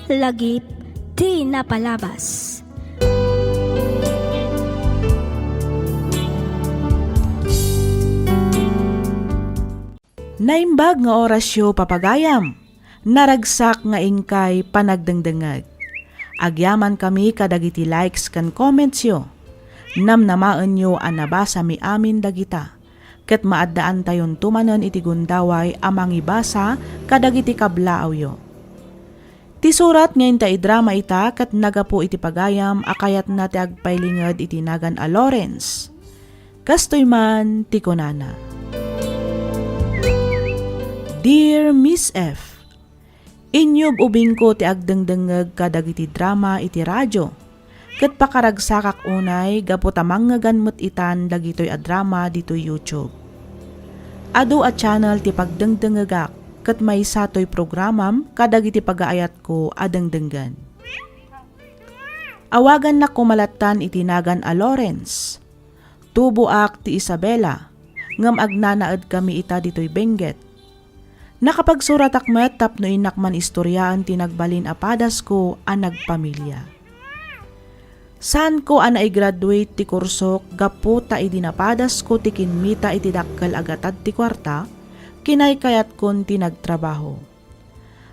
lagip ti napalabas. Naimbag nga orasyo papagayam, naragsak nga ingkay panagdengdengag. Agyaman kami kadagiti likes kan comments yo. Namnamaan yo ang nabasa mi amin dagita. Ket maaddaan tayon tumanen iti gundaway amang ibasa kadagiti kablaaw yo. Ti surat ngayon ta idrama ita ket nagapo iti pagayam akayat na ti agpailinged iti nagan a Lawrence. Kastoy man ti kunana. Dear Miss F, Inyob ubing ko ti agdengdengeg kadagiti drama iti radyo. Ket pakaragsakak unay gapu tamang nga ganmet itan dagitoy a drama ditoy YouTube. Adu a channel ti pagdengdengegak ket may satoy programam kadagiti pagaayat ko a dengdenggan. Awagan na kumalatan itinagan a Lawrence. Tubuak ti Isabela ngem agnanaed kami ita ditoy Benguet. Nakapagsurat akmet tapno inakman istoryaan tinagbalin apadas ko ang nagpamilya. Saan ko ana i-graduate ti kursok gapu ta idinapadas ko ti kinmita iti dakkel agatad ti kwarta, kinay kayat kon ti nagtrabaho.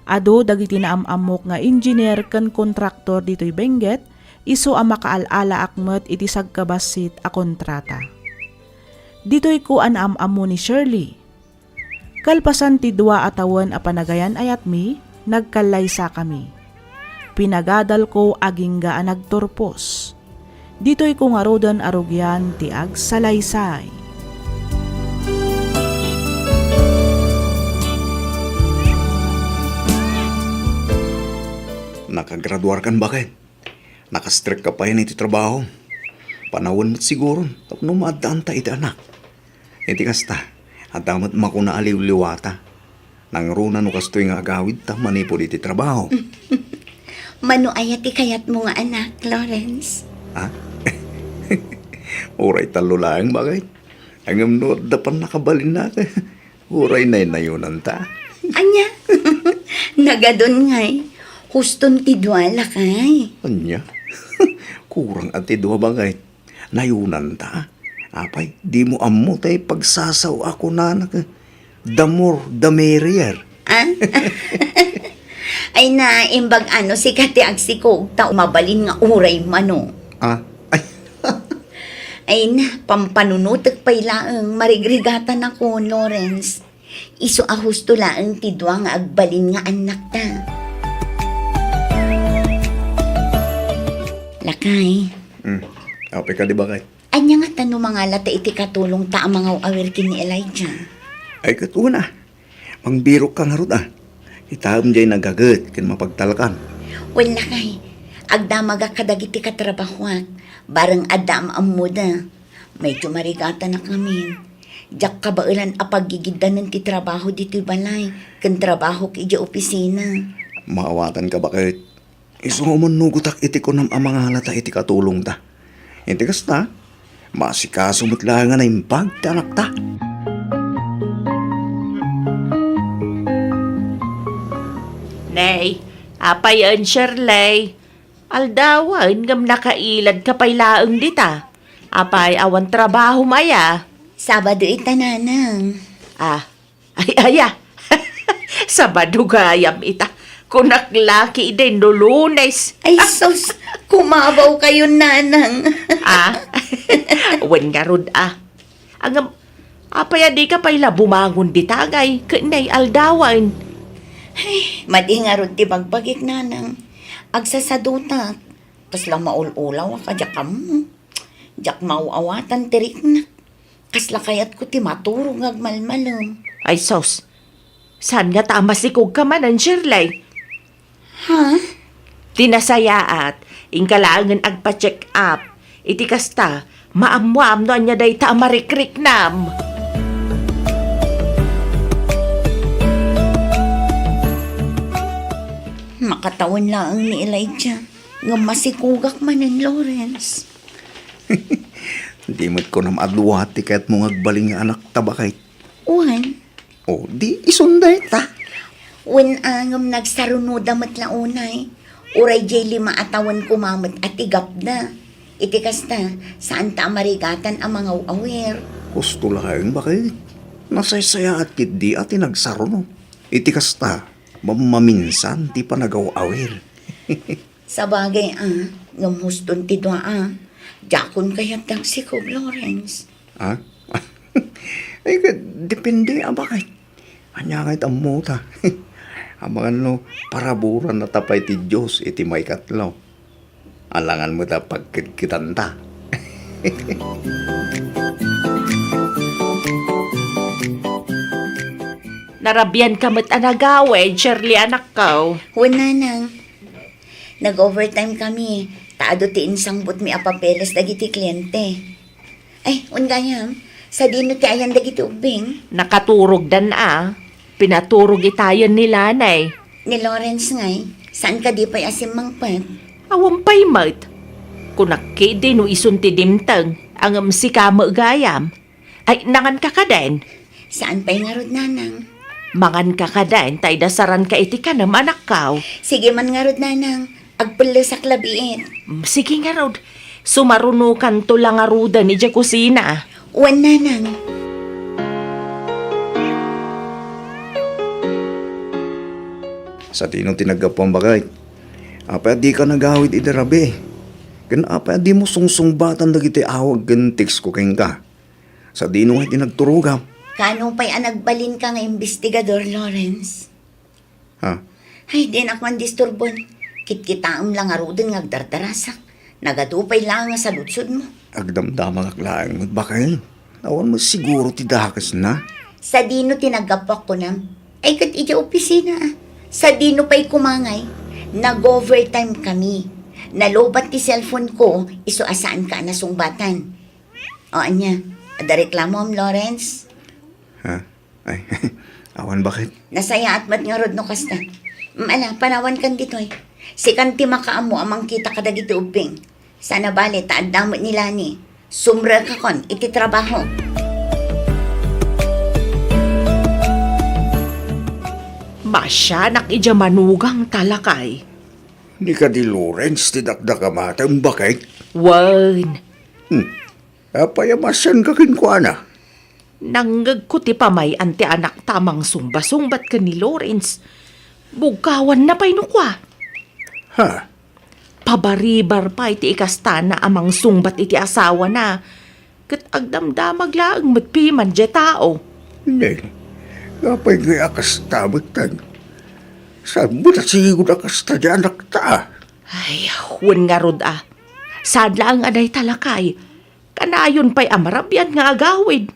Ado dagiti naamamok nga engineer ken kontraktor ditoy Benguet, isu ang makaalala akmet iti sagkabasit a kontrata. Ditoy ko anaamamo ni Shirley. Kalpasan ti dua atawan a panagayan ayat mi, nagkalaysa kami. Pinagadal ko agingga a nagturpos. Dito'y kung arudan arugyan ti agsalaysay. Nakagraduar kan bakit? Nakastrict ka pa yun iti trabaho. Panawon mo't siguro, tapno maadaan ta iti anak. Iti kasta. At damat makuna aliw-liwata. Nang runa no kastoy nga agawid ta manipod iti trabaho. Mano ayati kayat mo nga anak, Lawrence? Ha? Uray talo lang bagay. Hanggang no dapan nakabalin na ka. Uray na inayunan ta. Anya? Nagadon ngay. Huston ti duwala kay. Anya? Kurang at idwa bagay. Nayunan ta. Apay, di mo amo tay pagsasaw ako na the more, the merrier. Ah? Ay na, imbag ano, si kati agsikog ta umabalin nga uray mano. Ah? Ay, Ay na, pampanunutek pa'y laang marigrigatan ako, Lawrence. Iso ahusto laang tidwa nga agbalin nga anak ta. Lakay. apay ka di ba kay? Anya nga tanong mga lata iti katulong ta ang mga awirkin ni Elijah. Ay katuna. Mangbiro ka nga ron Itaam jay nagagat kin mapagtalakan. Wala kay, agdamaga kadagiti katrabahuan, bareng adam ang muda. Medyo marigatan na kami. Diyak kabailan apagigiddan ng ti trabaho dito balay, kan trabaho ki di opisina. Maawatan ka ba kahit isuman nugutak iti ko ng mga halata iti katulong ta. Hindi kasta, masikasumot lang nga na impag tanak ta. Nay, apayan Shirley. Aldawan ngam nakailad kapay laeng dita. Apay awan trabaho maya. Sabado itananang. Ay aya. Sabado gayam ita. Kunaklaki din no Lunes. Ay sus, kumabaw kayo nanang. Wen nga rod Angam, apaya di ka pala bumangon ditagay. Kanay aldawan. Madi nga ron ti bagbagik nanang. Agsasaduta. Kasla maululaw ka jakam. Jak mauawatan tirik na. Kasla kayat ko ti maturong agmalmalom. Ay sos, saan nga tamasikog ka manan Shirley? Ha? Tinasayaat, ingkalangan agpa-check up. Iti kasta, maamuam no anya day ta marikrik nam. Makatawan lang ni Elijah. Nga masikugak man ng Lawrence. Di mo't ko na maadluwati kaya't mong agbaling nga anak tabakay. Uwan, O, di isunday ta. when angam nagsarunoda matlaunay, Uray jay 5 atawan kumamot at igap na. Iti kasta, saan ta marigatan ang mga awir? Gusto lang, bakit? Nasaysaya at kidi at tinagsaro no. Iti kasta, maminsan ti pa nagaw-awir. Sa bagay ngamuston ti doa Jakon kayat si ko, Lawrence. Ha? Ay, depende, bakit? Anya kahit ang muta. Ang mga paraburan na tapay ti Diyos, iti may katlaw. Alangan mo ta pagkitanta. Narabyan ka mo't anagawe, Shirley anak ko. Wala nang. Nag-overtime kami. Taado ti insangbot mi apapeles dagiti kliyente. Ay, undayam. Sa dino ti ayan dagiti ubing. Nakaturog dan Pinaturog itayon ni Lanay. Ni Lawrence ngay. Saan ka di pa'y asim mangpat? Awampay mat. Kunakki din no isunti dimtang ang si kamo gayam. Ay, nangan ka din. Saan pa'y ngarod nanang? Mangan ka din, tay dasaran ka iti ka na anak kaw. Sige man ngarod nanang. Agpala sa klabiit. Sige nga rod, sumarunukan to lang aruda ni Dya kusina. Uwan nanang. Sa tinong tinagapang bagay. Apa di ka nagawid idarabi. Gan apa di mo sungsung-batan dagiti awag gan text ko kayong ka. Sa dinong ay tinagturugam. Kano pa'y anagbalin ka nga investigador, Lawrence? Ha? Ay, din ako ang disturbon. Kit-kitaam lang arudin nga agdardarasak. Nagatupay lang nga sa lutsod mo. Agdamdamang aklaan mo bakal. Awan mo siguro ti dakas na. Sa dino tinagapak ko na. Ay, kat ija opisina. Sa dino pa'y kumangay. Nag-overtime kami. Nalobat ti cellphone ko, iso asaan ka na sungbatan. O, anya, ada reklamo am, Lawrence? Ha? Ay, awan bakit? Nasaya at mat nga rod no kasta. Ala, panawan kan ditoy. Si kanti makaamo amang kita kadagiti ubing. Sana bale, taad damot nila ni. Sumra ka kon, iti trabaho. Masya nakidya manugang talakay. Di ka di Lawrence, ti dakdakamatan bakit? Wan, Apayamasan ka kinkwana. nanggag ko ti pamay anti anak tamang sumba-sumbat ka ni Lawrence. Bugawan na pa'y nukwa. Ha? Pabaribar pa iti ikastana amang sungbat iti asawa na. Kat agdamdamag laang matpiman dya tao. Hindi. Kapay kaya kastabatan. Saan mo na siguro akasta di anak ta? Ay, huwag nga rod Sadla ang aday talakay. Kanayon pa'y amarabyan nga agawid.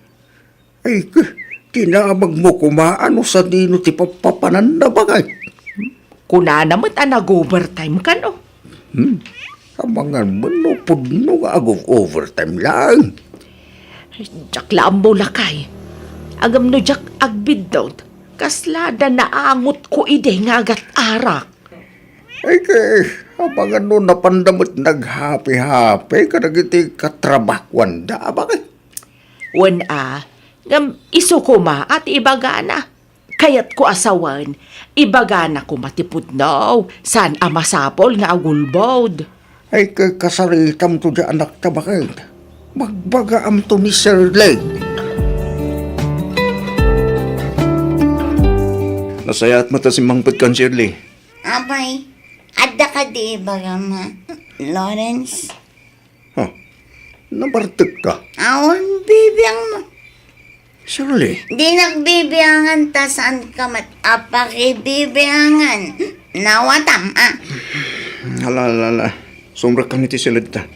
Ay, tinamag mo kumaano sa dino ti papapanan na bagay. Kuna naman nag-overtime ka no. Amangan mo no, pudno nga agong overtime lang. Jak lambo lakay. Agam no jak agbidot. Kaslada na angot ko ide nga agat arak. Ay, amangan no, napandamot naghapi-hapi ka nagiti katrabakwan da, bakit? Wan ngam iso ko ma at ibagana. Kayat ko asawan, ibagana ko matipudnaw, san amasapol nga agulbod. Ay, kasaritam to di anak ta, bakit? Magbagaam to ni Sir Leg. Nasayat mata si Mangput kan, Shirley. Abay, adda ka di bagama, Lawrence? Huh? Nabartag ka. Awan, bibiyang mo. Shirley. Di nagbibiyangan ta saan ka mat apakibibiyangan. Nawatam, Hala. Sumra ka niti silid ta.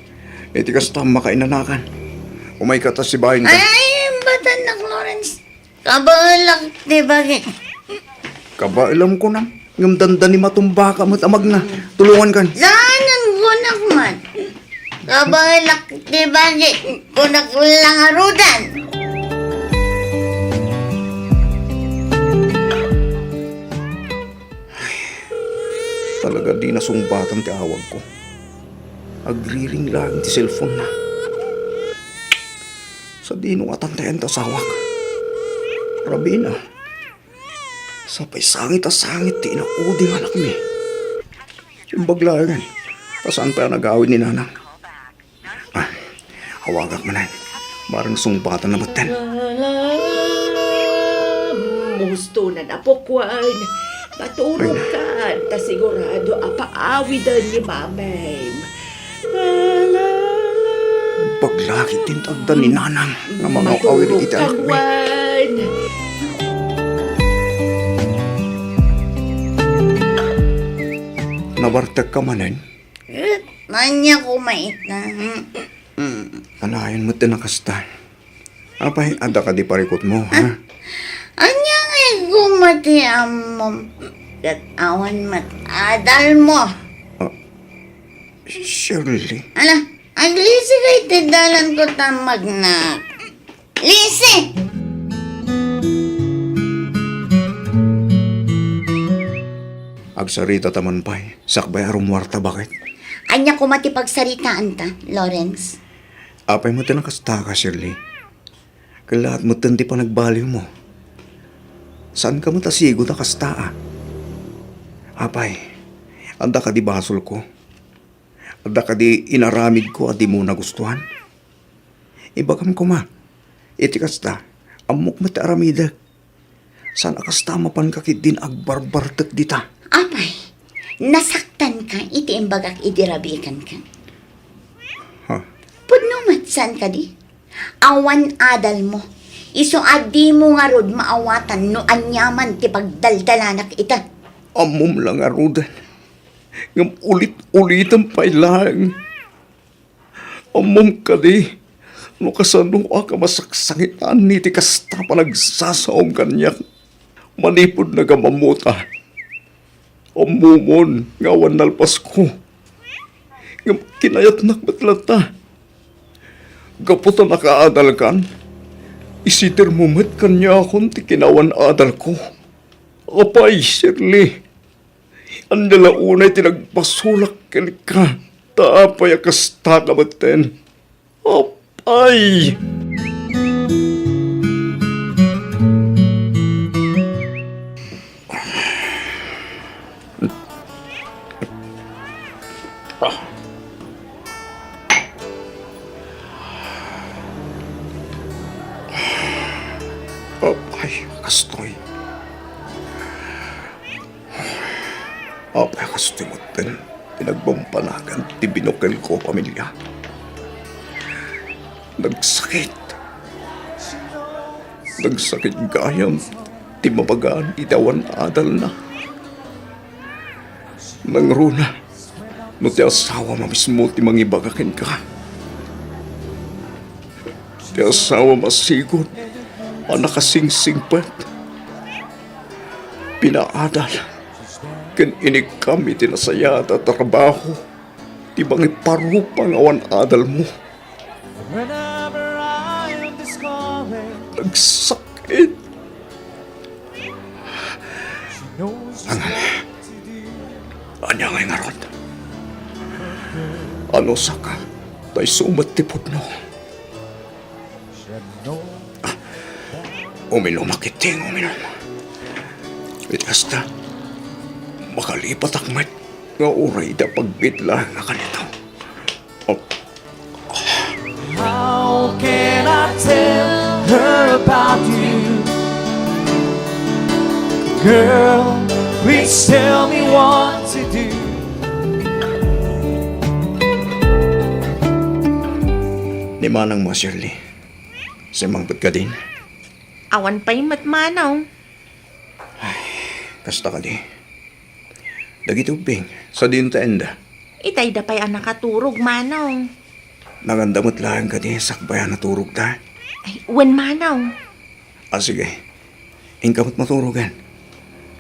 Iti kas tama ka inanakan. Umay ka ta si bahin ka. Ay, batan na, Lawrence. Kabalak, di bagay. Kaba, alam ko na. Ngam danda ni matumba ka mo't amag na. Tulungan kan. Saan ang gunak man? Kabalak, di bagay. Gunak lang arudan. Talaga di nasumbatan ti awag ko. Agriring lang ti cellphone na. Sa di nung atantayan ta sawak. Rabi na. Sapay sangit ti inauding anak mi. Imbaglayan. Saan pa nag-awid ni nanang? Hawagak man ay. Barang sumpatan na batan. Musto na napukwan. Matulog ka. Ta sigurado apaawidan ni Mamay. Paglaki tintagdan ni nanang na mga awid iti anak mi. Nabartag ka manen. Nanya ko mait na. Anayan mo tinakasta. Apay, ada ka di parikot mo, ha? Anya nga gumati amom. Kat awan mat adal mo. Shirley. Ala, ang lisi kay tidalan ko tamag na. Lisi! Agsarita taman pa'y. Sakbay arumwarta bakit? Anya ko matipagsaritaan ta, Lawrence. Apay mo tinakasta ka, Shirley. Kalahat mo tanti pa nagbaliw mo. Saan ka matasigo na kasta, Apay, anda ka di basol ko. Anda ka di inaramid ko at di mo nagustuhan. Ibagam ko ma. Iti kasta, amok mati aramida. Saan akasta mapan kakit din agbarbartak dita. Apay, nasaktan ka, iti imbagak idirabikan ka. Ha? Pudno matsan ka di? Awan adal mo. Iso adi mo nga rod maawatan no anyaman ti pagdaldalanak ita. Amom lang arudan. Ngam ulit-ulitan pa ilang. Amom ka di. No kasano ka masaksangitan ni ti kasta pa nagsasaom kanyak. Manipod na gamamuta. Amumon ngawan nalpas ko. Ngam kinayat nakbatlata. Gaputan nakaadal kan. Isitir mo mat kanya akong ti kinawan adal ko. Apay, Shirley. Andala unay tinagpasulak ka. Taapay akasta ka baten. Apay! Apay, kastoy. Apay, kastoy mo din. Pinagbampanagan ti binukil ko, pamilya. Nagsakit. Nagsakit gayam. Ti mabagaan itawan adal na. Nangruna. No ti asawa mamismo ti mangibagakin ka. Ti asawa masigod. Anak kasing-sing pat. Pinaadal. Ken inig kami tinasaya at trabaho. Ti bangi parupang awan adal mo. Whenever I am discouraged, Nagsakit. she knows just what to do. Anya ngay nga ron. Ano sa ka? Tay sumatipod no. She had no Uminom makiting, uminom. Itas na. Makalipat akmat. Nga uray da pagbitla nga kanito. Oh, How can I tell her about you? Girl, please tell me what to do. ni manang mo, Shirley. Simangpot ka din. Awan pa'y matmanaw. Kasta ka di. Dagitubing. Sa din ta enda. Itay da pa'y nakaturog manaw. Nagandamot lang ka di. Sakbayan na turog ta. Ay, wen manaw. Sige. Ingkamot maturugan.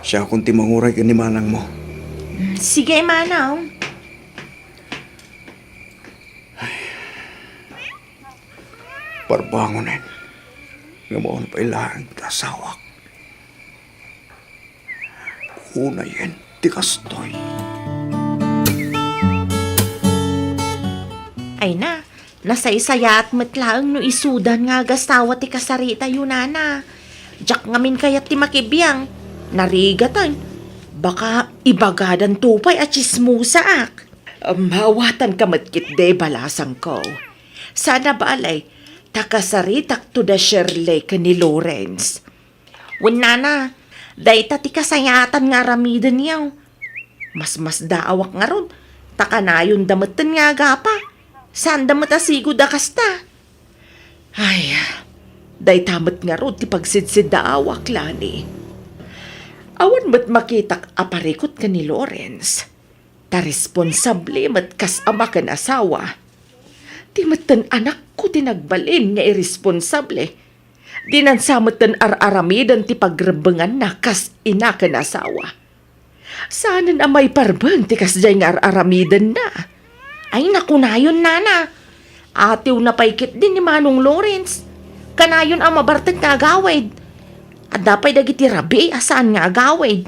Siya kung timanguray ka ni manang mo. Sige manaw. Parbangonin. Nga mo pa ilang tasawak. Una yan, ti kastoy. Ay na, nasaysaya at matlaang no isudan nga gastawa ti kasarita yun nana. Jak ngamin kayat ti makibiyang. Narigatan. Baka ibagadan tupay at chismusa ak. Mawatan ka matkit de balasang ko. Sana balay, takasaritak to da Shirley ka ni Lawrence. Wala na, day ti kasayatan nga ramidan yaw. Mas daawak nga ron, takanayon damatan nga gapa. Saan damat asigo da kasta? Ay, day tamat nga ron ti pagsidsid daawak lani. Awan mat makitak aparikot ka ni Lawrence. Ta responsable mat kas ama kan asawa. Di matan anak ko tinagbalin nga irresponsable. Di nansamatan ar-aramidan ti pagrebengan na kas ina kan asawa. Saan na may parbang ti kas jay nga ar-aramidan na. Ay nakunayon nana. Atiw na paikit din ni Manong Lawrence. Kanayon ang mabartag na agawid. At dapay dagiti rabi asaan nga agawid.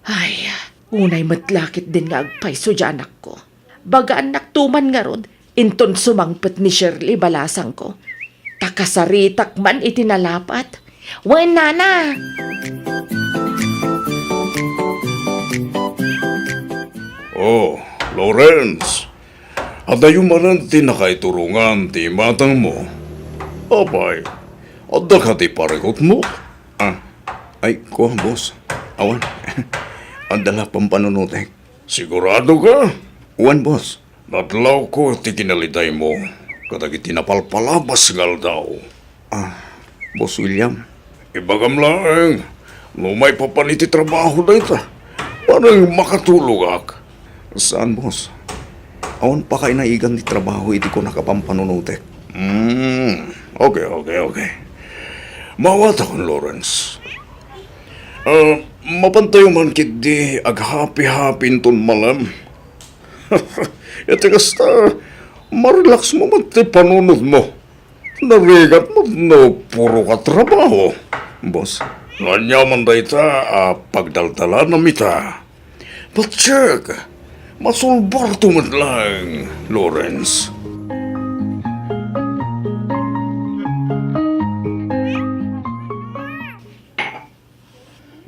Ay, unay matlakit din nga agpayso dyan anak ko. Bagaan naktuman nga rod, inton sumangpet ni Shirley balasang ko. Takasaritak man itinalapat. Wen nana! Oh, Lawrence. Adayo manan ti nakaiturungan ti matang mo. Apay, adda ka ti parekot mo. Ay, kuha, boss. Awan. Ang dala pang panunutek. Sigurado ka? Uwan, boss. Natlaw ko ti kinalitay mo. Katagi tinapalpalabas ngal daw. Boss William. Ibagam lang, lumay pa pa niti trabaho na ita. Parang makatulog ak. Saan, boss? Awan pa kayo naigan di trabaho, iti ko nakapampanunutek. Okay. Mawat akong Lawrence. Mapantayo man kit di aghapi-hapin ton malam. Iti kasta, marelax mo man ti panunod mo. Narigat mo no puro ka trabaho. Boss, Nanyaman da ita pagdaldala na mita. But check, masulbar tumat lang, Lawrence.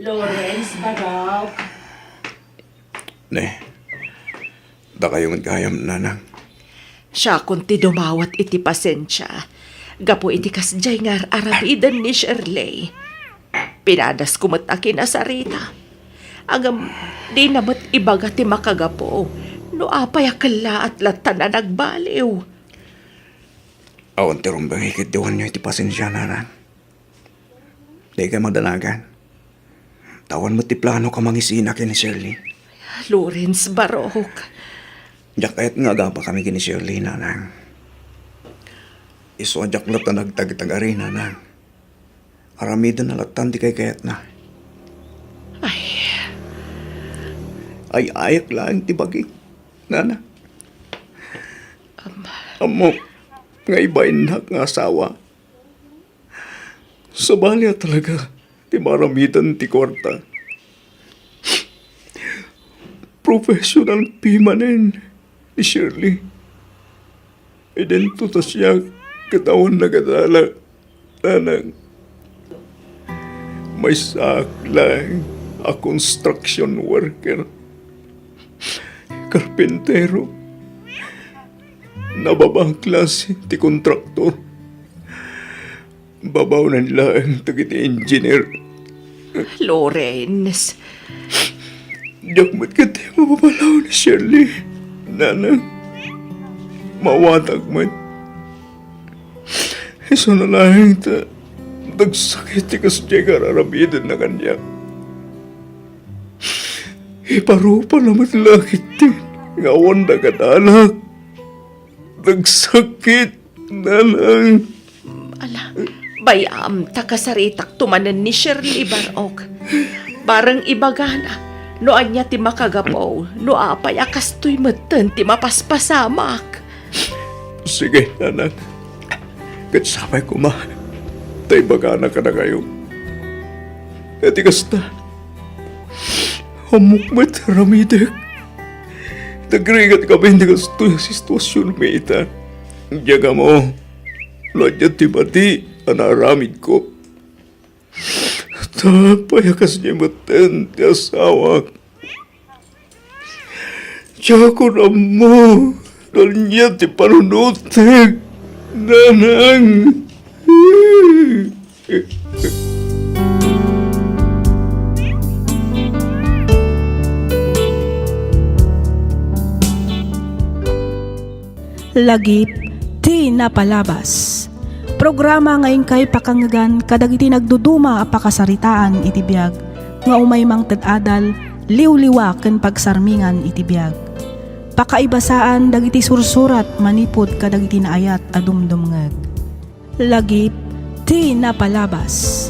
Lawrence, Barok. ne. Da kayo magkayam, nanang. Siya kunti dumawat iti pasensya. Gapo iti kasjay nga arabidan ni Shirley. Pinadas kumatakin na sarita. Agam, di namat ibaga ti makagapo. No apay akala at latan na nagbaliw. Awan terong bangikit diwan nyo iti pasensya, nanang. Di kayo magdanagan. Tawan mo ti plano ka mangisina kini Shirley. Lawrence Barok. Diyak kahit nga agapa kami kini Shirley, nanang. Iso adyak lat na nagtag-tagari, nanang. Aramidan na latan di kay kayat na. Ay ayak lang ti bagi, nanang. Amo, nga ibain na nga asawa. Sabalya talaga, ti maramidan ti kwarta. Professional pimanen ni Shirley. Idento ta siya katawan na kadala. Nanang, may saklang a construction worker. Karpentero. Nababang klase ti kontraktor. Babaw na nila ang tagiti engineer. Lawrence. Diyak mat ka tayo mababalaw ni Shirley. Nanang, mawatag man. Iso na lang ta, nagsakit ti kasya kararabidan na kanya. Iparupa naman lakit din. Ngawan na kadalak. Nagsakit, nanang. Ala, bayam, takasaritak tumanan ni Shirley Barok. Barang ibagana. No anya ti makagapaw, no apay akastoy matan ti mapaspasamak. Sige, nanang. Katsapay ko ma. Tay bagana ka na kayo. Etikas na. Humukmat ramidek. Nagringat kami hindi kasto yung sitwasyon may ita. Diyaga mo. Ladya ti bati, anaramid ko. Payakas niya matan ti asawa. Tiya ko na mo. Dahil niya ti panunutig. Nanang. Lagip ti napalabas. Programa ngayon kay pakangagan kadagiti nagduduma a pakasaritaan iti biag nga umay mang tad-adal liwliwa ken pagsarmingan iti biag. Pakaibasaan dagiti sursurat manipod kadagiti naayat a dumdumngeg. Lagip ti napalabas.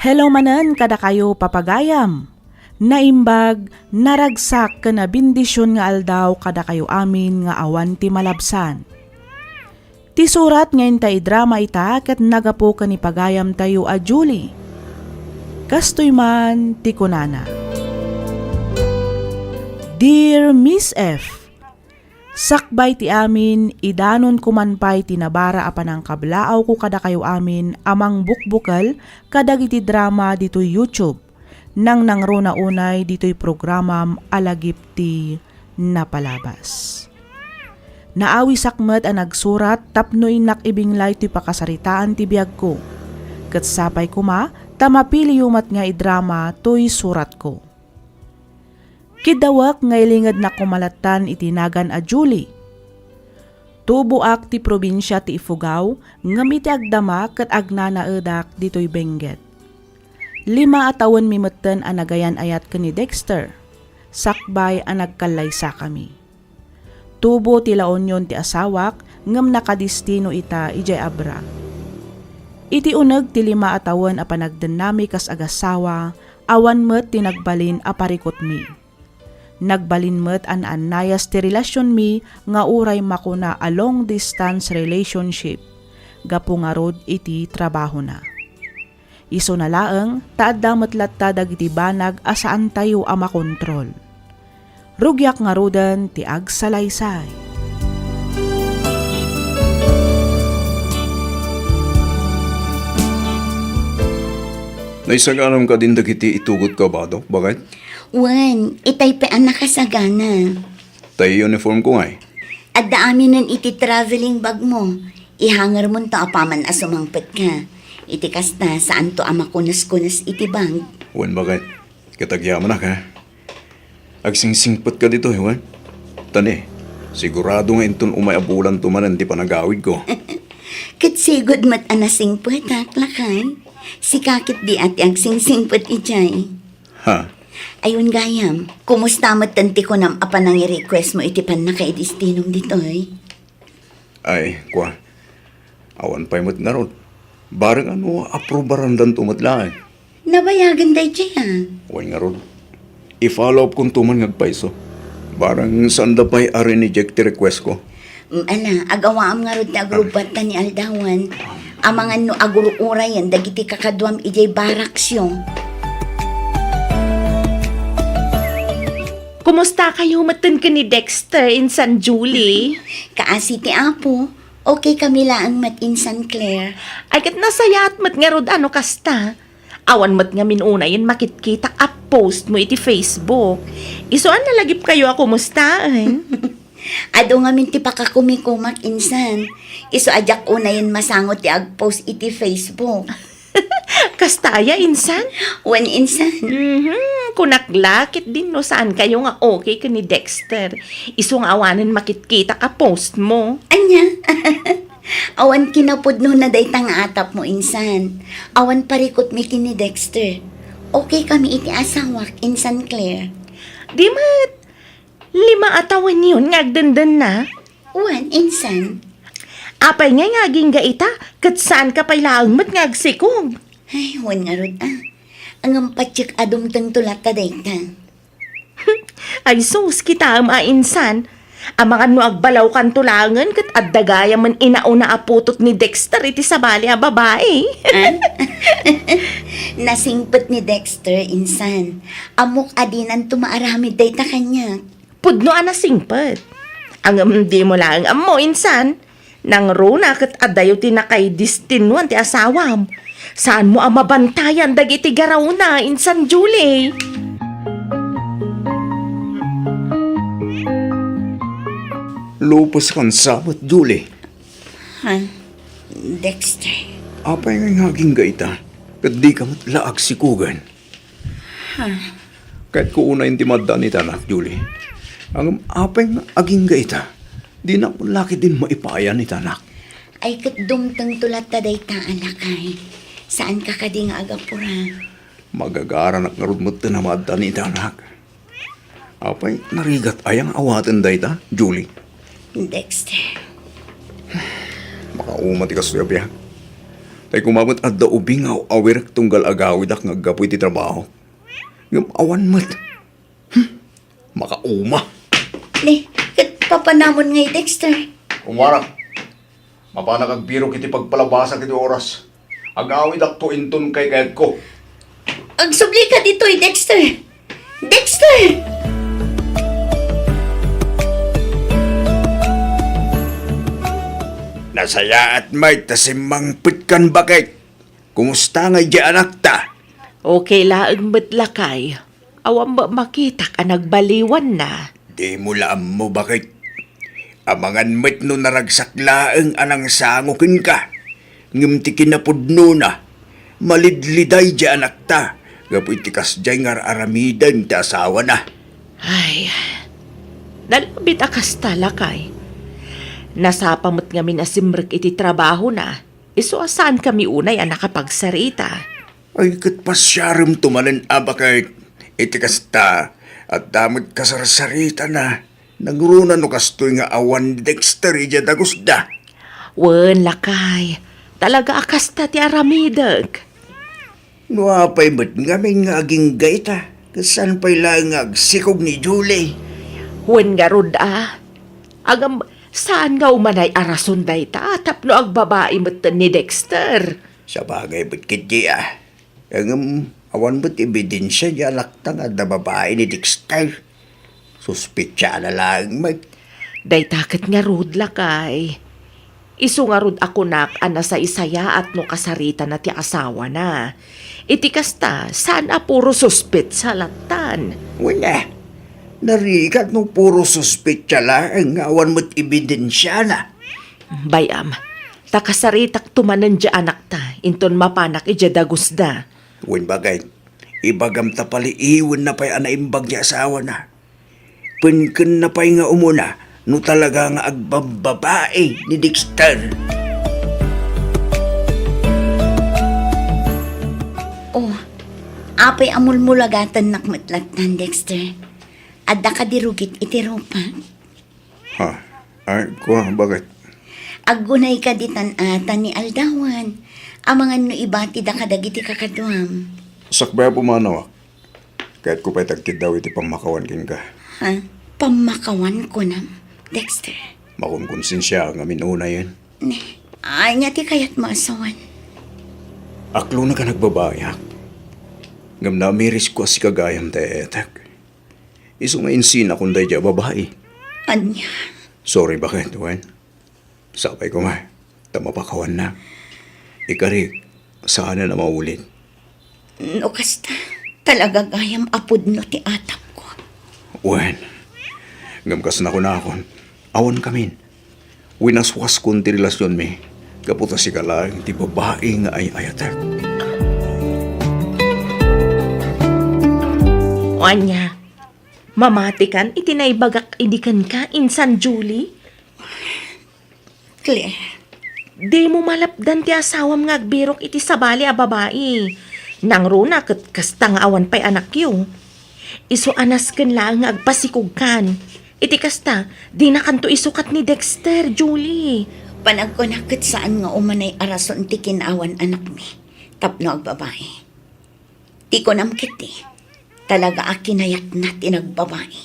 Hello manen kada kayo papagayam. Naimbag, naragsak ka na bindisyon nga aldaw kada kayo amin nga awan ti malabsan. Ti surat ngayon ta drama ita ket nagapo ka ni pagayam tayo a Julie. Kastoy man ti kunana. Dear Miss F, sakbay ti amin, idanon kumanpay tinabara apan ang kablaaw ko kada kayo amin amang bukbukal kadagiti drama dito'y YouTube. Nang nangro na unay dito'y programam alagip ti napalabas. Naawi sakmet ang nagsurat tapnoy nakibinglay ti pakasaritaan ti biyag ko. Kat sapay kuma, tamapili yumat nga idrama to'y surat ko. Kidawak ngaylingad na kumalatan itinagan a Julie. Tubuak ti probinsya ti Ifugao, ngamiti agdama kat agnanaedak dito'y Benguet. 5 atawan mimeten a nagayan ayat ka ni Dexter. Sakbay a nagkalaysa kami. Tubo ti laonyon ti asawak, ngam nakadistino ita ijay abra. Iti uneg ti 5 atawan a panagdenami kas agasawa, awan met ti nagbalin a parikot mi. Nagbalin met an anayas ti relasyon mi nga uray makuna a long distance relationship. Gapu nga rod iti trabaho na. Iso na laeng taadda metlatta dagiti banag asaan tayo a makontrol. Rugyak nga roden ti agsalaysay. Naisaganam ka din dagiti itugot ka ba do? Bakit? Wan, itay pa ang nakasagana. Tayo uniform ko nga eh. At daamin nun iti traveling bag mo. Ihangar mo to apaman asumangpet ka. Iti kasta saan to ama kunas-kunas iti bang. Wan bakit? Katagyaman na ka. Agsingsingpat ka dito, Wan. Tani, sigurado nga inton umayabulan tumanan ti panagawid ko. Katsigod mat anasingpet taklakay. Si kakit di ati ang singsingpet ijay. Ha? Ayun gayam, kumusta mat tanti ko nam apa nang i-request mo iti pan na kay destinong dito eh. Ay, kwa. Awan pa'y mat narod. Barang ano, aprobaran dan tumatlaan. Nabayagan day dyan. Wan nga rod. I-follow up kung tuman ngagpaiso. Barang sanda pa'y a-reject ti request ko. Ala, agawaam nga rod ti agrubat ta ni Aldawan. Amangan no aguro-ura yan, dagiti kakadwam ijay baraksyo. Kumusta kayo matan ka ni Dexter in San Julie? Kaasi ti Apo, okay kami laang mat in San Clair. Ay kat nasayat mat nga rod ano kasta. Awan mat nga minuna yun makitkitak up post mo iti Facebook. Isuan nalagip kayo ako mustaan. Ado nga min ti pakakumikumak insan. Iso ajak una yun masangot ti agpost iti Facebook. Kastaya insan? Wan insan. Kunaklakit din no saan kayo nga okay ka ni Dexter. Iso nga awanan makitkitak ka post mo. Anya? Awan kinapod no na day tang atap mo insan. Awan parikot mi kini Dexter. Okay kami iti asawak insan Claire. Di mat, 5 atawan yun ngagdandan na. Wan insan. Apay nga ngaging gaita, kat saan ka pa'y laang mat ngagsikog. Ay, wan nga rod Ang ampatsik adumtang tulat ta day ta. Ay sus, kita mainsan. Ang mga no agbalaw kan tulangan kat addagaya man inauna aputot ni Dexter iti sabali a babae. Nasingpet ni Dexter insan. Amok adinan tumaarami day ta kanya. Pudno anasingpet. Ang di mo lang amo insan. Nang runa kat adayo tinakay distinuan ti asawam. Saan mo ang mabantayan dagiti garaw na insan Julie? Lupos kan sabot, Julie. Ha? Dexter. Apay nga ngaging gaita, kat di ka matlaag si Kugan. Kahit ko una yung timadda ni tanak, Julie. Ang apay nga aging gaita, di na mo laki din maipaya ni tanak. Ay kat dumtang tulat taday taan lakay. Saan ka kading agapura? Magagara na ngarod mo tinamadda ni tanak. Apay narigat ayang awatan dayta, Julie. Dexter. Makauma ti kastoy abya. Tay kumamot at da ubing awirak tunggal agawid ak ngagapoy ti trabaho. Ngam awan mat. Makauma. Ne, kat papanamon ngay Dexter. Umarang. Mapanag agbiro kiti pagpalabasa kiti oras. Agawid ak to inton kay kayad ko. Agsubli ka dito'y Dexter. Dexter! Nasaya at may tasimang pitkan bakit. Kumusta nga di anak ta? Okay laang matlakay. Awam ba makita ka nagbaliwan na? Di mo laam mo bakit. Amangan met no naragsak laeng anang sangukin ka. Ngimti kinapudno na. Malidliday di anak ta. Gapoy tikas di ngar aramidan ti asawa na. Ay, nalabit akas talakay. Nasapamot nga minasimrek iti trabaho na. Iso asaan kami unay ang nakapagsarita. Ay kat pasyarim tumalan abakit. Iti kasta at damot kasarsarita na. Nagrunan no kastoy nga awan Dexter ija dagusda. Wen lakay, talaga akas ta ti aramidag. Nuapay ba't nga may ngaging gaita? Kasan pa'y lang agsikog ni Julie? Wen nga rod Agam, saan nga umanay arason day ta? Tapno ag babae mo't ni Dexter. Sa bagay ba't kiti Ang awan ba't ebidensya niya laktang at na babae ni Dexter? Suspitsya na lang mag... Day takit nga rod lakay. Isu nga rod ako nak sa isaya at no kasarita na ti asawa na. Iti kasta, saan puro suspit sa latan? Wala. Narikat no puro suspitsya lang awan mo't ebidensya na. Bayam, takasaritak tumanan dya anak ta, inton mapanak ija dagusda. Wen bagay, ibagam ta pali iwan na pa'y anaimbag niya asawa na. Pinken na pa'y nga umuna, no talaga nga agbababae ni Dexter. Oh, apay amulmulagatan nakmatlatan Dexter. Adda ka dirugit iti ropa. Ha? Ay, kuha, bakit? Agunay ka ditan atan ni Aldawan. Amangan no ibati da kadagiti kakadwam. Sakbaya pumanawa. Kahit ko pa'y tagkid daw iti pamakawan kin ka. Ha? Pamakawan ko na, Dexter. Makunkonsensya nga minuna yan. Ne, ay nga ti kayat maasawan. Aklo na ka nagbabayak. Ngam na miris ko si kagayam tayo etak. Iso nga insina kung dahi dya babae. Anya, Sorry bakit, Wen? Sapay ko nga. Tamapakawan na. Ikari, sana na maulit. no kasta. Talaga gayam apod no ti atap ko. Wen, ngamkas na ko na akon. Awan kamin. Winaswas kong ti relasyon mi. Kaputa si kalang ti babae nga ay ayatak. Anya, mamatikan itinaibagak idikan ka, insan Julie? Claire, Di mo malapdan ti asawam nga agbirok iti sabali a babae. Nang runa kat kastang awan pa'y anak yo. Iso anas ken lang nga agpasikog kan. Iti kasta, di na kanto isukat ni Dexter, Julie. panagkunakit saan nga umanay arason ti kinawan anak mi. Tapno agbabae. Ti ko namkiti. Talaga akinayat na tinagbabae.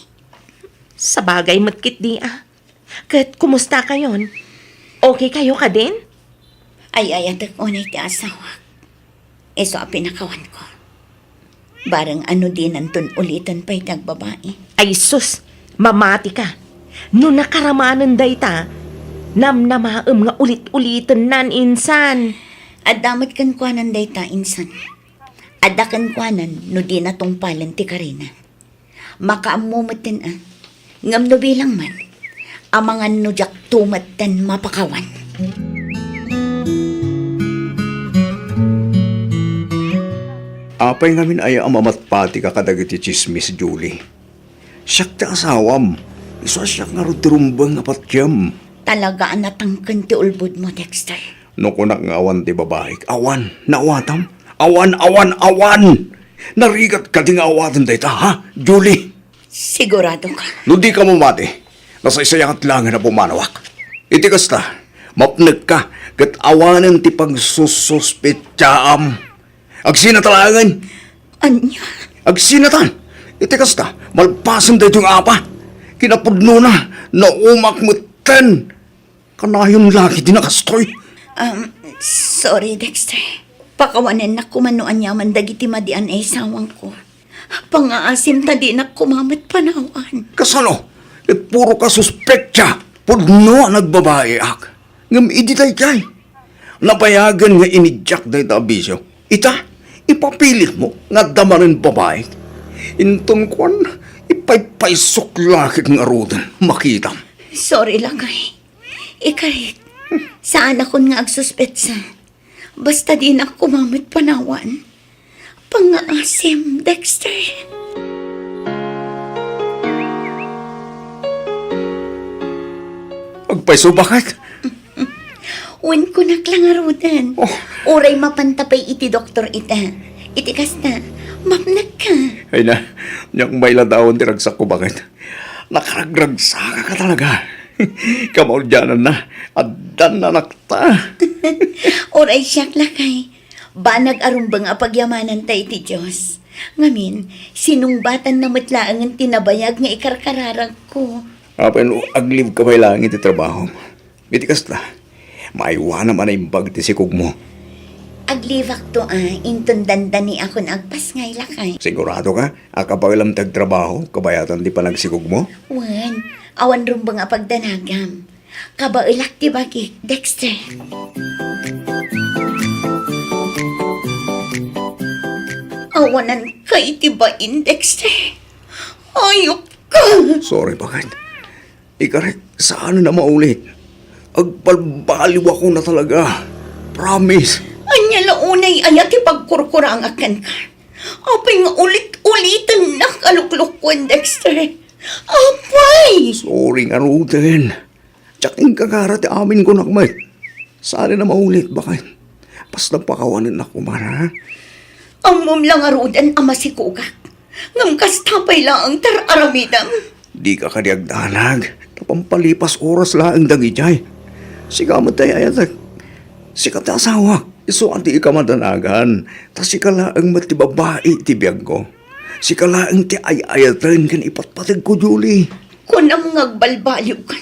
Sa bagay matkit di Kat kumusta kayon? Okay kayo ka din? Ay ayatak unay ti asawa. Eso a pinakawan ko. Barang ano din antun ulitan pa'y tagbabae. Ay sus, mamati ka. No nakaramanan dayta, namnamaem nga ulit-ulitan nan insan. Adamat kan kuanan dayta insan. Ada kan kuanan no di na tong palan ti Karina. Makaamumutin ngam no bilang man. Amangan no jak tumatan mapakawan. Apay ngamin ay amamatpati ka kadagiti chismis, Julie. Siyak ti asawam. Iso siyak nga rumbang nga patyam. Talaga natangkan ti ulbod mo, Dexter. No kunak nga awan ti babae. Awan, nawatam. Awan, awan, awan! Narigat ka di nga awatan dayta, ha, Julie? Sigurado ka. No di ka mamati. Nasa isayangat lang na pumanawak. Iti kasta, mapnag ka, kat awanan ti pagsususpityaam. Agsinatalangan. Anya? Agsinatan. Iti kasta, malpasan dito yung apa. Kinapudno na umakmutan. Kanayon lagi din nakastoy. Sorry, Dexter. Pakawanan na kumanuan niya man dagiti madian ay sawang ko. Pangaasim ta di na kumamat panawan. Kasano? At puro ka suspektya. Pudno nagbabae ak. Ngam iditay kay. Napayagan nga inidyak dahi abisyo. Ita, ipapilit mo nga damanin babae. Intong kwan, ipaypaysok lakit ng arudan. Makitam. Sorry lang ay. Ikarit, saan ako nga agsuspetsa? Basta di na kumamit panawan. Pangaasim, Dexter. Agpayso bakit? Uwan ko naklangarudan. Uray mapantapay iti doktor ita. Iti kasta, mapnag ka. Ay na, niyang may ladaon tiragsak ko bakit? Nakaragragsa ka talaga. Kamaudyanan na, adan na nakta. Uray siyak lakay. Banag arumbang apagyamanan tayo iti Diyos. Ngamin, sinungbatan na matlaangan tinabayag nga ikarkararag ko. Apan, agliv ka ba lang iti trabaho? Iti kasta, maiwa naman ay bag ti sikog mo. Aglivak to inton dandani ako na agpas ngay lakay. Sigurado ka? Akapagilam tagtrabaho, kabayatan di pa nagsikog mo? Wan, awan rumbang apagdanagam. Kabailak ti bagi, Dexter. Awanan ka itibain, Dexter. Ayok ka. Sorry, bakit? Ikarek, saan na maulit? Agbalbaliw ako na talaga. Promise. Anya launay ayat ipagkurkurangakan ka. Apay nga ulit-ulitan nakaluklukwan, Dexter. Apay! Sorry nga Ruden. Tsaking kakarat amin ko nakmay. Saan na maulit, bakit? Basta pakawanan ako man, ha? Amom lang arudan ama si Kugak. Ngam kastapay lang ang tararamidam. Di ka kadiagdanag. Tapampalipas oras lang ang dangijay. Sikamot tayo ayatag. Sikat na asawa. Iso ang ti ikamadanagan. Ta sikala ang matibabae ti biyag ko. Sikala ang ti ayayatan kan ipatpatag ko, Julie. Kung ang ngagbalbaliw ka.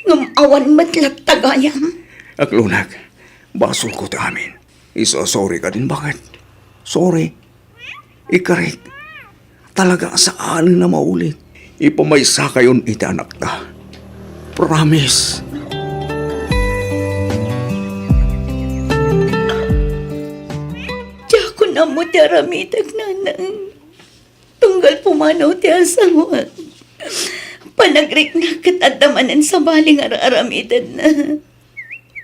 Ngam awan matlat tagayam. Aklunag, basol ko ta amin. Iso sorry ka din, bakit? Sorry. Ikarit. Talaga saan na maulit. Ipamaysa kayon iti anak ta. Promise. Diya ko na mo taramitag nanang. Tunggal pumanaw ti asawa. Panagrik na katadamanan sa baling araramitan na.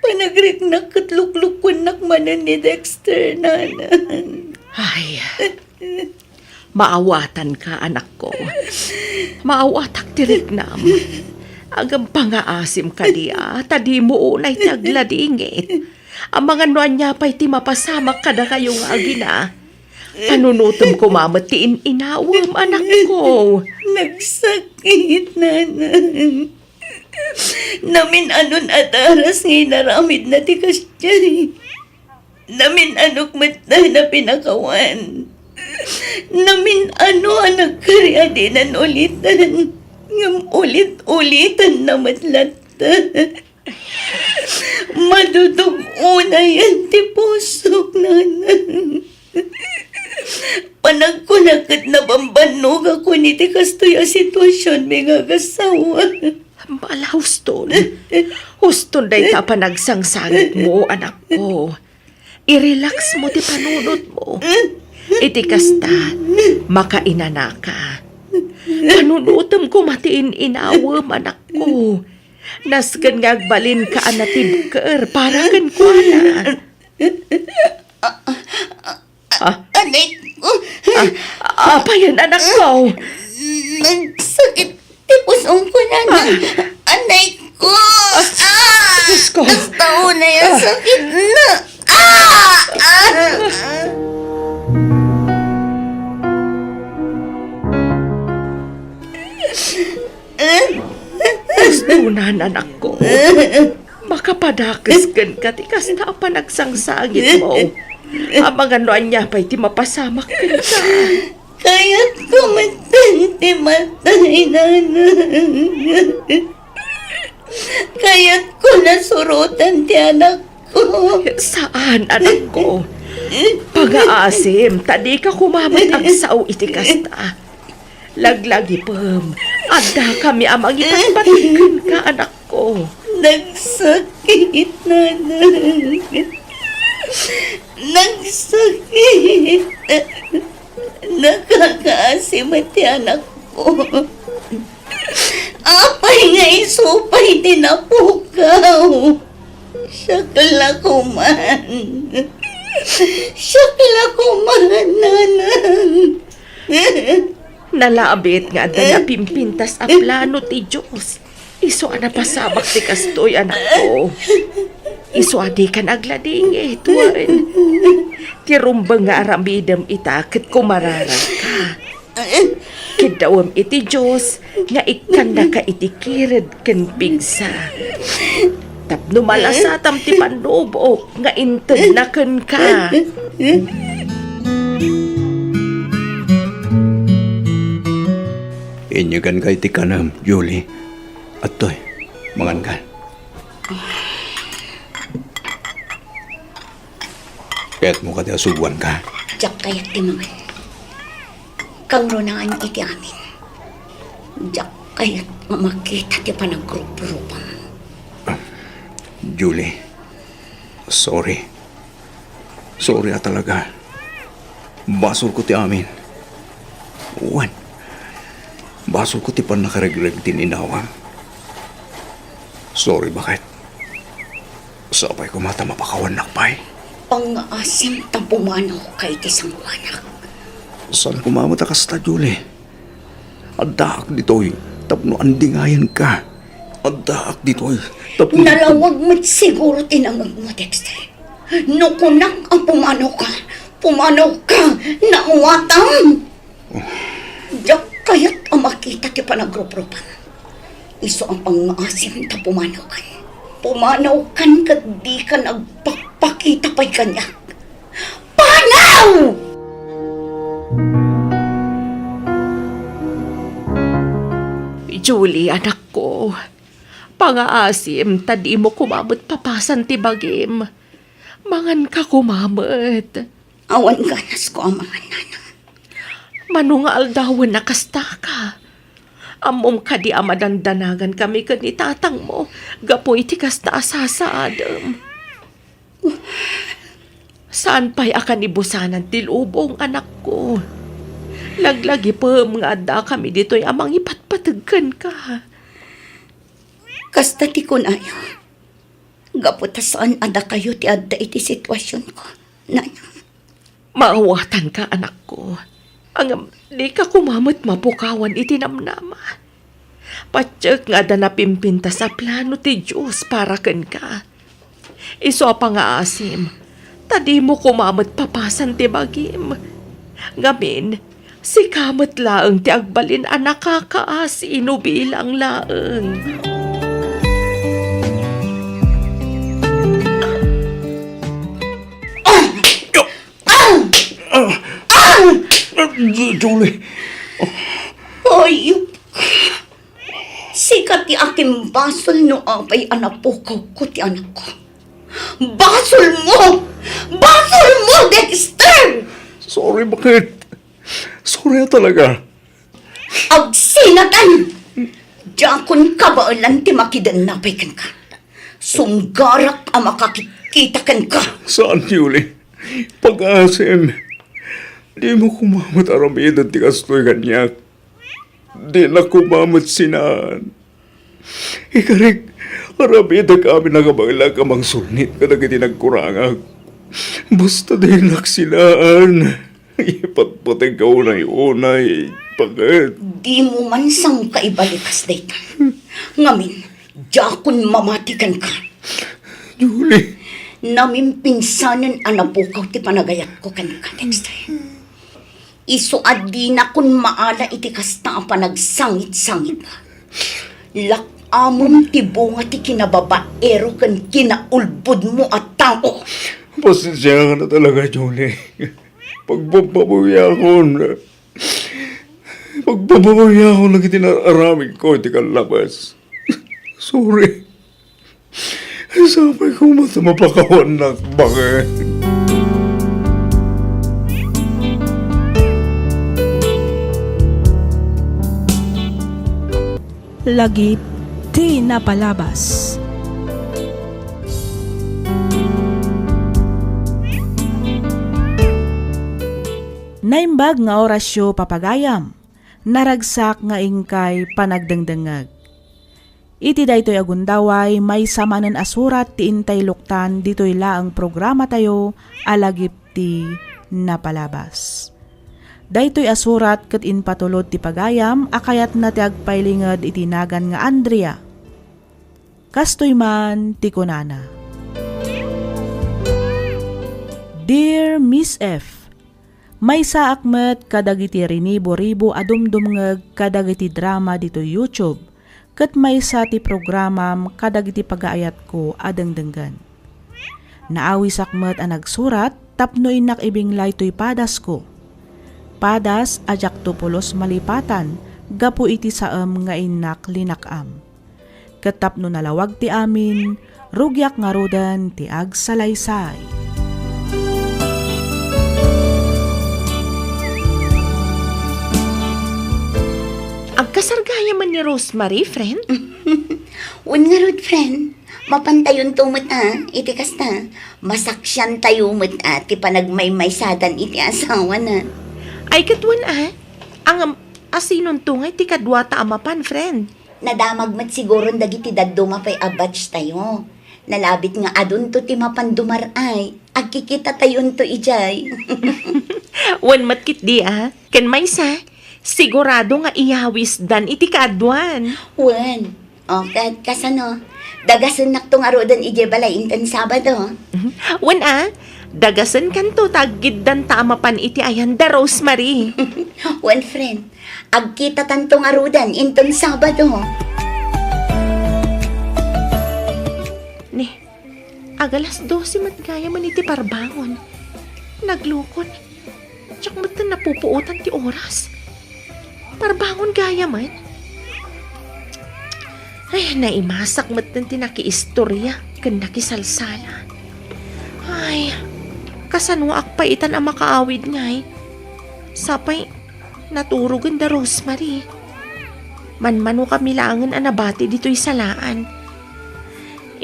Panagrik na katluklukwan nakmanan ni Dexter nanan. Ay, maawatan ka, anak ko. Maawatak tiriknam. Agam pangaasim ka diya, tadi mo unay tagladingit. Ang mga nuan niya pa'y ti mapasamak kada kayong agina. Panunutom ko mamatiin inawam, anak ko. Nagsakit nanan. Namin anon at aras ngay naramid na ti kasyay. Namin anok matna na pinakawan. Namin ano ang nagkaryadinan ulitan. Ngam ulit-ulitan na matlata. Madudog una yan ti pusok nanan. Panagkunakat na bambanog ako ni ti kastoy a sitwasyon may gagasawa. bala, huston. Huston day ta pa nagsangsangit mo, anak ko. I-relax mo ti panunod mo. Iti kasta, makainana ka. Panunutom ko matiin inawam, anak ko. Nasgan ngagbalin ka anatibker, para kan ko na. Anay ko, Apa yan, anak ko? nagsakit ti pusong ko na na. Anay ko! Diyos ko. Tao na yung sakit na. Gustunan, anak ko. Makapadakis ka tikas na pa nagsangsagit mo. Amang ano niya pa'y ti mapasamak ka. Kaya't kumatanti matay na na. Kaya't ko nasurutan ti anak ko. Saan, anak ko? Pag-aasim, tadi ka kumamit ang sao iti kasta. Laglagi pam, ada kami amang ipatbatikan ka, anak ko. Nagsakit na na. Nagsakit. Nakakaasim at ti anak ko. Apay nga isupay tinapukaw. Sakla ko man. Sakla ko man, nanang. Nalabit nga da na pimpintas a plano ti Diyos. Iso ana pasabak ti kastoy, anak ko. Iso adi ka naglading tuwain. Ti rumbang nga aramidam itakit kumararan ka. Kidawam iti Diyos nga ikanda ka iti kirid ken pigsa. Tapno malasatam ti panubok nga inted na ken ka. Inyagan kay ti kanam, Julie. At to'y, mangan ka. Kaya't mo ka di asubuan ka. Diyak kaya't ti mga. Kang runaan iti amin. Diyak kaya't makita ti panagrup-rupan. Julie, sorry. Sorry talaga. Basol ko ti amin. Uwan. Basol ko ti pan nakaregreg tininawa. Sorry, bakit? Sapay ko mata mapakawan nakpay. Pang-asim tapumano kay ti sangwanak. Saan kumamata ka sa Julie? Adaak dito'y tapno andingayan ka. Adaak dito'y tapno... Nalawag mo't siguro tinamag mo, Dexter. Nukunak ang pumanaw ka, nauwatang. Diyak kaya't ang makita ti panagrup-rupan. Iso ang pang-asim ta pumanaw kan. Pumanaw kan kat di ka nagpapakita pa'y kanya. Panaw! Julie, anak ko. Pangaasim, tadi mo kumamot papasan ti bagim. Mangan ka kumamot. Awan ganas ko ang mga nanang. Manungal daw na kasta ka. Amom ka di amadandanagan kami ni tatang mo. Gapoy ti kasta asasaadam. Saan pa'y akan ibusanan ti lubong, anak ko? Laglagi pa mga ada kami dito'y amang ipatpatagkan ka. Kasta ti kunayo. Gaputa saan ada kayo ti adda iti sitwasyon ko. Nanang. Maawatan ka, anak ko. Ang di ka kumamot mapukawan iti namnama. Patsyak nga da napimpinta sa plano ti Diyos para ken ka. Iso pa nga asim, tadi mo kumamot papasan ti bagim. Ngamin, si kamot laeng ti agbalin a nakakaasi bilang laeng. Julie, Ayup. Sikat ti aking basol no apay anapukaw ko ti anak ko. Basol mo! Basol mo, Dexter! Sorry, bakit? Sorry talaga. Agsinatan! Jakon kabaalan ti makidan na paikan ka. Sunggarak ang makakikita kan ka. Saan, Julie? Pag-asim. Di mo kumamot aramidan ti kastoy ganyak. Di na kumamot sinaan. Ikarig, aramidan kami nagabailag amang sunit kadag iti nagkurangag. Basta din naksinaan. Ipatpatay ka unay-unay. Pagkat. Di mo man sang kaibalikas dayta. Ngamin, jakon mamatikan ka. Julie, Namin pinsanan anapukaw ti panagayat ko kan ka, Dexter. Isuad di na kun maala iti kasta ang panagsangit-sangit na. Lakamom ti bunga ti kinababaero kan kinaulbod mo at tao. pasensya ka na talaga, Julie. Pagbabawi ako na kitinaramig ko, iti kalabas. Sorry. Sabay ko matamapakawan na bakit. Lagip ti napalabas. Naimbag nga orasyo papagayam, naragsak nga ingkay panagdengdengag. Iti daytoy agundaway may samanen asurat ti intay luktan ditoy laang programa tayo alagip ti napalabas. Daytoy asurat ket inpatulod ti pagayam akayat na ti agpailinged iti nagan nga Andrea. Kastoy man ti kunana. Dear Miss F, may saakmet kadagiti rinibo-ribo adumdumngeg kadagiti drama dito YouTube, ket may sa ti programam kadagiti pagaayat ko adengdenggan. Naawi sakmet a nagsurat tapno inak ibinglay to'y padas ko. Padas ajak tupulos malipatan, gapu iti saem nga inak linakam. Ket tapno nalawag ti amin, rugyak nga rodan ti agsalaysay. Agkasargaya man ni Rosemary, friend? Wan nga rod, friend. Mapantayon tumot iti kasta. Masaksyan tayo mo't ti panagmaymaysadan iti asawa na. Ay katwan ang asinon tungay ti kadwata amapan, friend. Nadamag mat siguro dagiti daddo mapay abatch tayo. Nalabit nga adun to ti mapandumar ay. Agkikita tayon to ijay. Wan matkit di ken may sa, sigurado nga iyawis dan iti kadwan. Wan. O, kasano? Dagasan nakto nga rodan ijay balay intan Sabado. Wan dagasan kanto taggid dan tamapan iti ayan da Rosemary. Wan, friend. Agkita tanto nga rodan intan Sabado. Ni, agalas 12 matgaya man iti parbangon. Naglukon. Tsak matan napupuotan ti oras. Parbangon gaya man. Ay, naimasak matan ti nakiistorya ken nakisalsala. Ay, kasanwa akpaitan ang makaawid ngay. Sapay, naturugan da Rosemary. Manmano kami langan anabati dito'y salaan.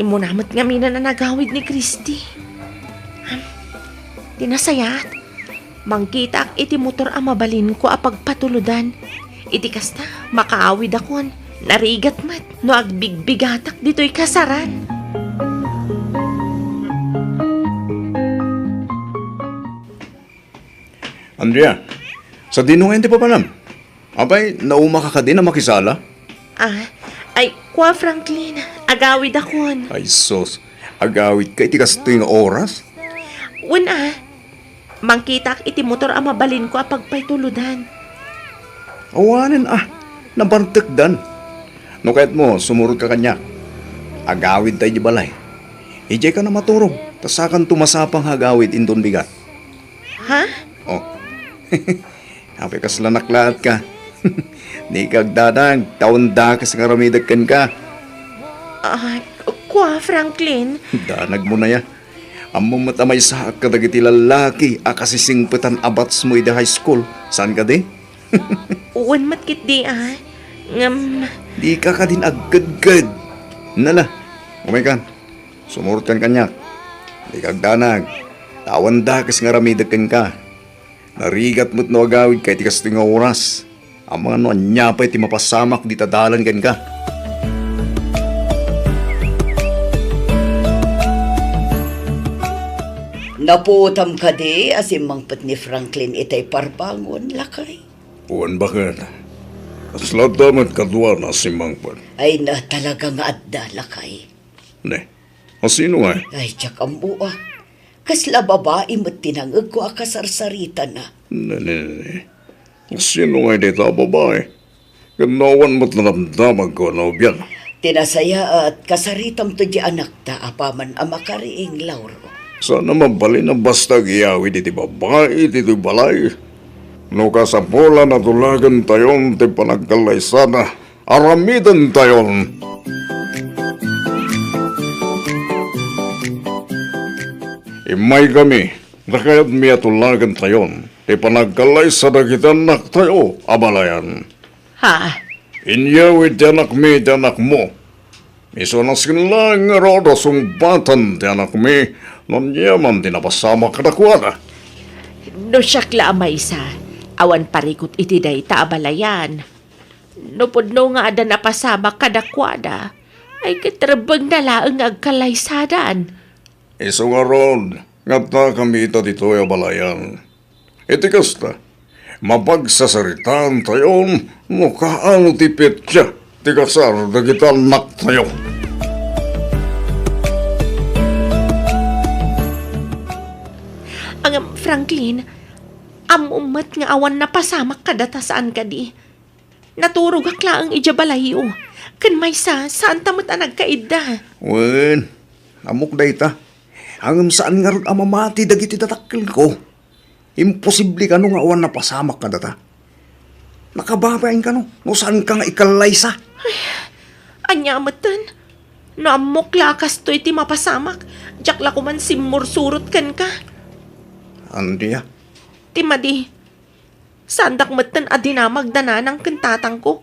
Imunamot nga mina na nagawid ni Christy. Dinasayat. Mangkita ak iti motor ang mabalin ko apagpatuludan. Iti kasta, makaawid akon. Narigat mat, no agbigbigatak dito'y kasaran. Andrea, sa dinungan ti papanam. Abay, nauma ka din na makisala? Ay, kwa Franklin, agawid akon. Ay sos, agawit ka iti kastoy nga oras? Una, mangkita ak iti motor ang mabalin ko apagpaytuludan. Awanin nabartekdan. No kahit mo, sumurod ka kanya. Agawid tayo di balay. Ijay ka na maturog, tasakan tumasapang hagawid indon bigat. Ha? Oh, hapi kas lanaklat ka. Di kagdadang, taon da kas ngaramidag ka. Kwa Franklin, Danag mo na ya. Among matamay sa kadagiti lalaki, akasisingpetan abats mo ida high school. Saan ka di? uwan matkit di Di ka din agad-gad. Nala, umikan. Sumurtan kanya. Di kagdanag. Tawan da kas nga ramidakan ka. Narigat mo't no agawid kay tikas tinga oras. Ang mga no anyapay ti mapasamak di tadalan kan ka. Naputam ka di, asimangpat ni Franklin itay parbangon, lakay. Uwan bakit? Asla damat kadwa na si Mangpan. Ay na talaga nga adda, lakay. Ne, asino nga? Ay, tsak ang buwa. Kasla babae mo't tinangag ko akasarsarita na. Ne. Asino nga dito babae? Ganawan mo't naramdaman ko na ubyan. Tinasaya at kasaritam to di anak ta apaman amakariing Lauro. Sana mabali na basta giyawi diti babae, diti balay. No kasapola na tulagan tayon ti panagkalay sana. Aramidan tayon. Imay kami, nakayat miya tulagan tayon. Ti panagkalay sa nakitanak tayo, abalayan. Ha? Inyawi ti anak mi, ti anak mo. Iso na silang rodo sumbatan ti anak mi, non yaman ti napasama kadakwada. No siyakla amaysa, awan parikot iti day taabalayan. No pudno nga ada napasama kadakwada, ay katrabang nalaang agkalaysadan. Iso nga ron, nga ta kami ita dito ay abalayan. Iti kasta, mapagsasaritaan tayon, no kaano ti petya, ti kasar da kita anak tayo. Ang Franklin, amumat nga awan napasamak kadata saan ka di. Naturog akla ang ijabalayo. Kan may saan tamot ang nagkaida. Wen, amok da ita. Hangam saan nga ron amamati dagiti tatakil ko. Imposible ka no nga awan na pasamak ka data. Nakababain ka no, no saan ka nga ikalaysa. Anyamatan, no amok lakas to iti mapasamak. Jakla ko man simursurot kan ka. Andi ya? Timadi, sandak matan adinamag dananang kantatang ko.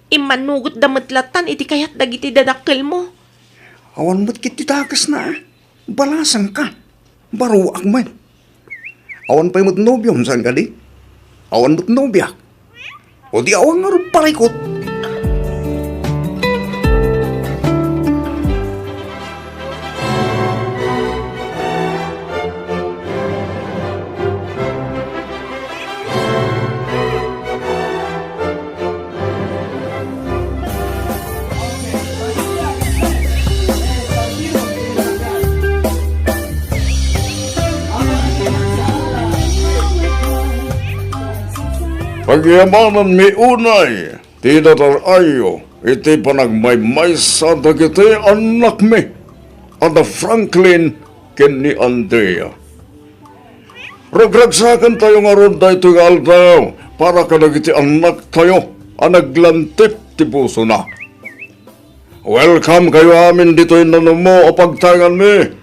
Imanugot damatlatan iti kayat dagiti dadakkel mo. Awan mo't kiti takas na. Balasang ka. Baruak man. Awan pa'y mo't nobyom saan ka di? Awan mo't nobyak. O di awan nga rin parikot. Pagyamanan mi unay, tinatarayo, iti panagmaymay sa dagiti anak mi, ada Franklin ken ni Andrea. Ragragsakan tayo nga ron da ito aldaw, para ka dagiti anak tayo, ang naglantip ti puso na. Welcome kayo amin dito inano mo o pagtangan mi.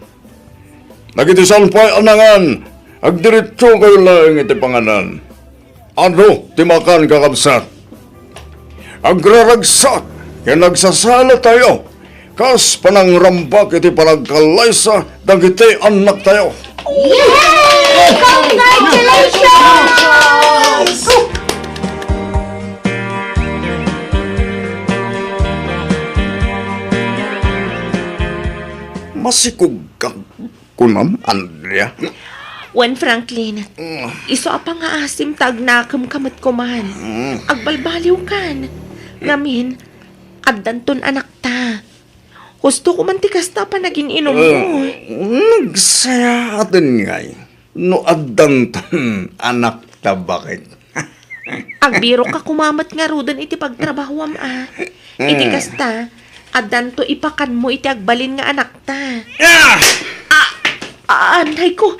Nagiti salpay anangan, agdiretso kayo lang iti panganan. Ano, timakan kakabsat? Agraragsak, kaya nagsasala tayo. Kas panangrambak iti panagkalaysa, dagiti anak tayo. Yay! Congratulations! Masikog ka kunam, Andrea. Wen Franklin, iso apa nga asim tag nakam kamat kuman. Agbalbaliw kan. Ngamin, addanton anak ta. Gusto ko man tikas ta pa naging inom mo. Nagsaya atin ngay. No adantan anak ta bakit? Agbiro ka kumamat nga rudan iti pagtrabahwam Iti kasta, addanto ipakan mo iti agbalin nga anak ta. Anay ko,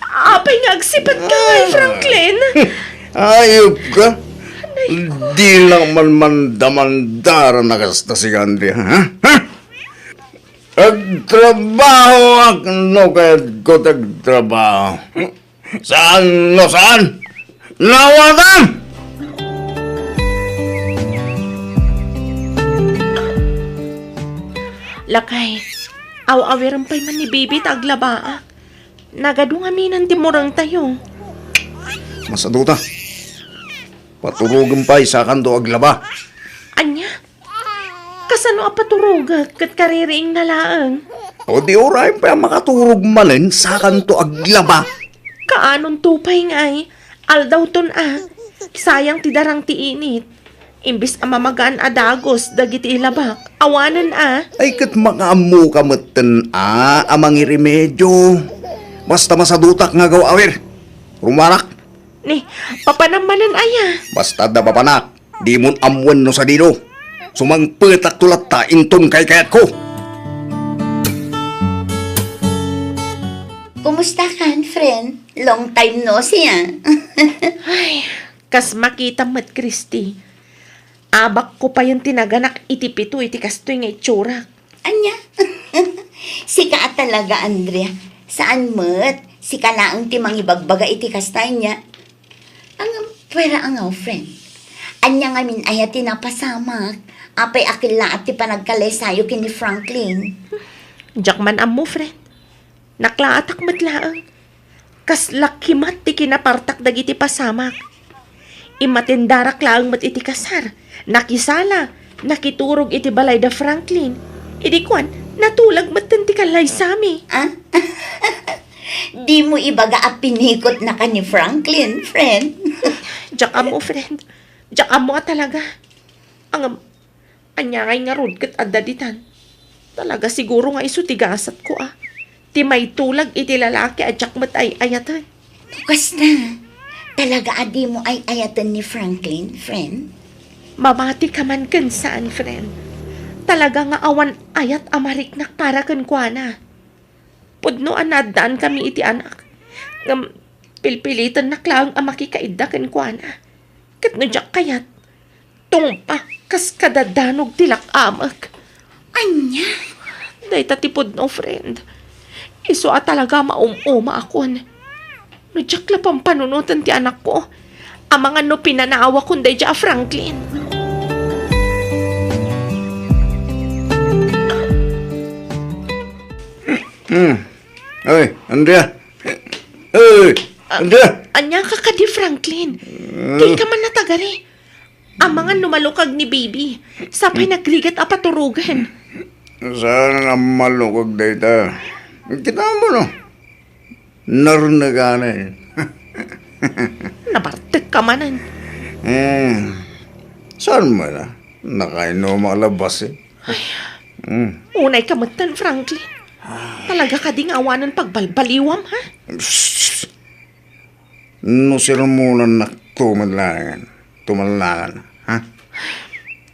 apay nga agsipat ka ngay, Franklin. Ayop ka. Di lang man mandamandara na kasta si Andrea, ha? Agtrabaho ako kaya ko tagtrabaho. Saan no saan? Nawatan! Lakay, aw-awiran pa'y man ni Bibi taglaba. Nagadung aminan timurang tayo. Masaduta. Paturugan pa isa kanto aglaba. Anya? Kasano apaturuga kat kaririing nalaang? O di oray pa makaturog malin sa kanto aglaba. Kaanon tupay nga'y, aldaw ton sayang tidarang tiinit. Imbis amamagaan adagos, dagiti ilabak, awanan Ay kat makaamu ka matan amang iremedyo. Basta masadutak nga gaw awir. Rumarak. Ni, papanamanan Basta da papanak. Di mon amuan no sa dino. Sumangpetak tulat ta inton kay kayat ko. Kumusta kan, friend? Long time no see, Ay, kas makita mat, Christy. Abak ko pa yung tinaganak itipito iti kastoy nga itsura. Anya? Sika talaga, Andrea. Saan mat? Sika laang ti mangibagbaga iti kastay niya. Ang pwera ang friend. Anya nga min ayat tinapasamak. Apay akil laat ti panagkalay sayo kini Franklin. Jakman amo, friend. Naklaatak matlaang. Kas lakimat ti kinapartak dagiti pasamak. Imatindarak laang mat iti kasar. Nakisala, nakiturog iti balay da Franklin. Idi kwan, natulag matan ti kalay sami. Di mo ibaga a pinikot na ka ni Franklin, friend. Jak amo, friend. Jak amo talaga. Anyangay nga rod kat adaditan. Talaga siguro nga iso tigasat ko Ti may tulag iti lalaki at jakmat ay ayatan. Bukas na. Talaga adi mo ay ayatan ni Franklin, friend. Mamati ka man kan saan, friend. Talaga nga awan ayat amariknak para kan kuana. Pudno anadaan kami iti anak. Ngam pilpilitan naklaang amakikaida kan kuana. Kat no jak kayat. Tungpa kas kadadanog tilak amag. Anya? Day tatipod no, friend. Iso talaga maumuma akon. No jak lapang panunutan ti anak ko. Amangan no pinanaawa kunday dya Franklin. Ay, Andrea. Ay, Andrea. Anya ka ka di Franklin. Di ka man natagari. Amangan numalukag ni baby. Sapay nagrigat apaturugan. Saan nga malukog data? Kita mo no. Narnaga na Nabartek ka manan. Saan mo na? Nakaino malabas Unay kamatan, Franklin. Talaga ka ding awanan pagbalbaliwam, ha? No siramunan na tumalangan. Ha?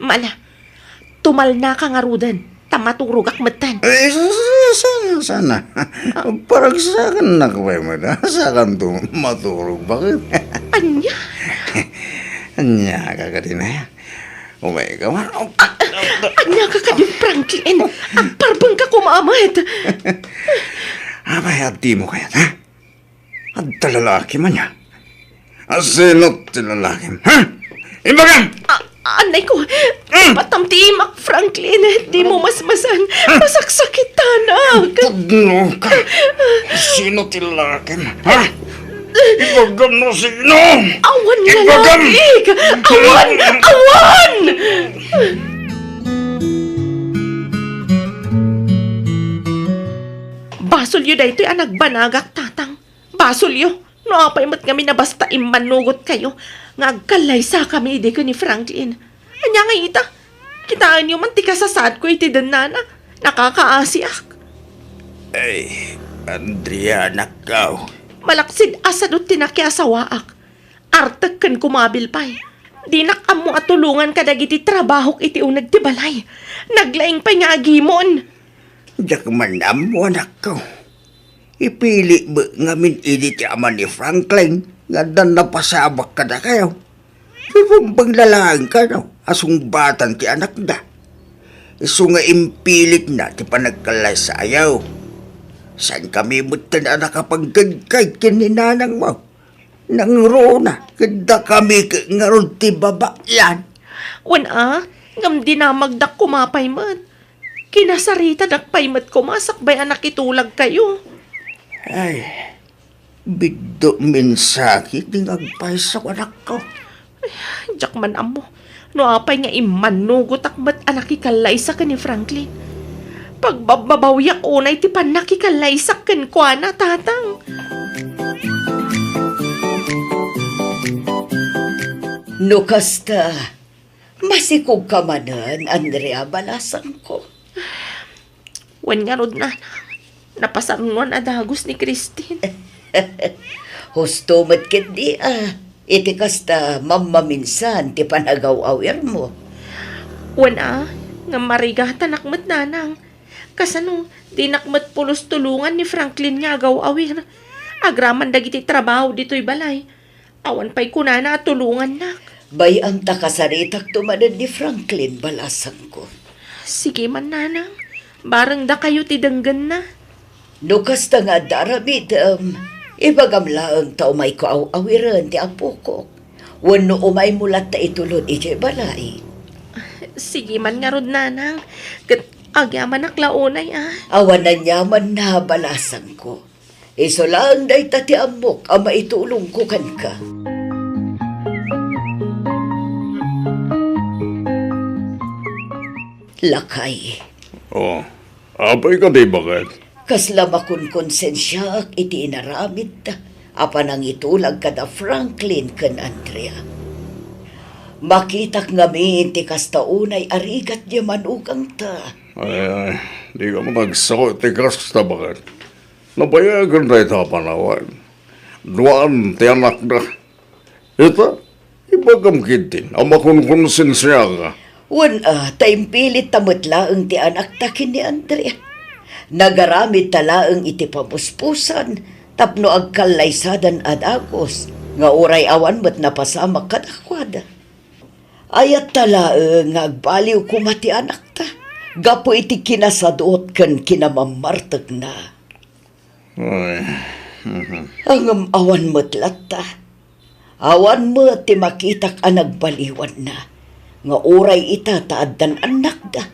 Mala, tumal na ka nga rudan. Tamaturog akmatan. Eh, sana. Parang sakan na kaway mo na. Sakan maturog. Bakit? Anya? Anya ka ka din eh. Umay ka man. Anya ka ka din, Franklin. Ang parbang ka kumamat. Abay, at di mo kaya, ha? At talalaki man niya. Asinot talalaki mo, ha? Ibagan! Anay ko, patamtimak, Franklin. Di mo masmasan. Masaksakit tanak. Pagno ka. Sino tilakin, ha? Ibagan mo sino! Awan na Ibagan! lagi! Awan! Awan! Basol yun dahito yung nagbanagak tatang. Basol yun. Naapay mat kami na basta imanugot kayo. Ngagkalay sa kami di ko ni Franklin. Anya nga ita. Kitaan yung mantika sa sad ko iti danana. Nakakaasiak. Ay, Andrea, nakaw. Malaksid asadot tinakyasawaak. Artag kan kumabil pa'y. Di nakamo at tulungan ka dagiti trabahok iti unag ti balay. Naglaing pa nga agimon. Diyak manam mo, anak ko. Ipili ba ngamin ini ti ama ni Franklin nga dan napasabak ka na kayo. Surumbang lalang ka no, asong batan ti anak da. Iso nga impilit na ti panagkalay sa ayaw. San kami mutan na nakapagkagkay kininanang mo? Nang rona, kada kami ngaron ti baba yan. Wan ngam di na magdak kumapay man. Kinasarita nakpaymat ko masakbay anak itulag kayo. Ay, bigdo min sakit ding agpay sa anak ko. Jak man amo. No apay nga imanugot akbat anak ikalay sa ni Franklin. Pagbabawyak unay ti panak ikalay sa kwa na tatang. No kasta, masikog ka manan, Andrea Balasan ko. Wan nga rod na. Napasarunuan adagos ni Christine. Husto matkit di iti kasta mamaminsan ti panagaw-awir mo. Wan nga marigatan akmat nanang. Kasano, di nakmat pulos tulungan ni Franklin nga agaw awir. Agraman dagiti trabaho dito'y balay. Awan pa'y kunana at tulungan nak. Bay ang takasaritak tumanan ni Franklin Balasan ko. Sige man nanang. Barang da kayo tidanggan na. No kasta nga daramid, ibagam laang tao may ko awiran ti apo ko. Wano umay mulat ta itulod iti balay. Sige man nga rod nanang. Agyaman naklaunay Awanan yaman na Balasan ko. Iso lang day tati amok ang maitulong ko kan ka. Lakay. Oh, apay ka di bakit? Kasla makun konsensya ak iti inaramid ta. Apan ang itulag kada Franklin kan Andrea. Makitak ngamin ti kasta unay arigat di manukang ta. Ay, di ka mo nagsakot, tikas na bakit? Nabayagan na ito panawan. Duan, ti anak na. Ito, ibagam kitin, ang makunkonsensya ka. Taim pilit tamatlaang ti anak takin ni Andrea. Nagaramid talaang iti papuspusan, tapno agkalaysadan adagos, nga uray awan mo't napasama kadakwada. Ayat talaang nga agbaliw kumati anak ta. Gapo iti kinasadot kan kinamamartag na. Ay, Ang awan mo't lata. Awan mo ti makitak ang nagbaliwan na. Nga uray ita taaddan anak da.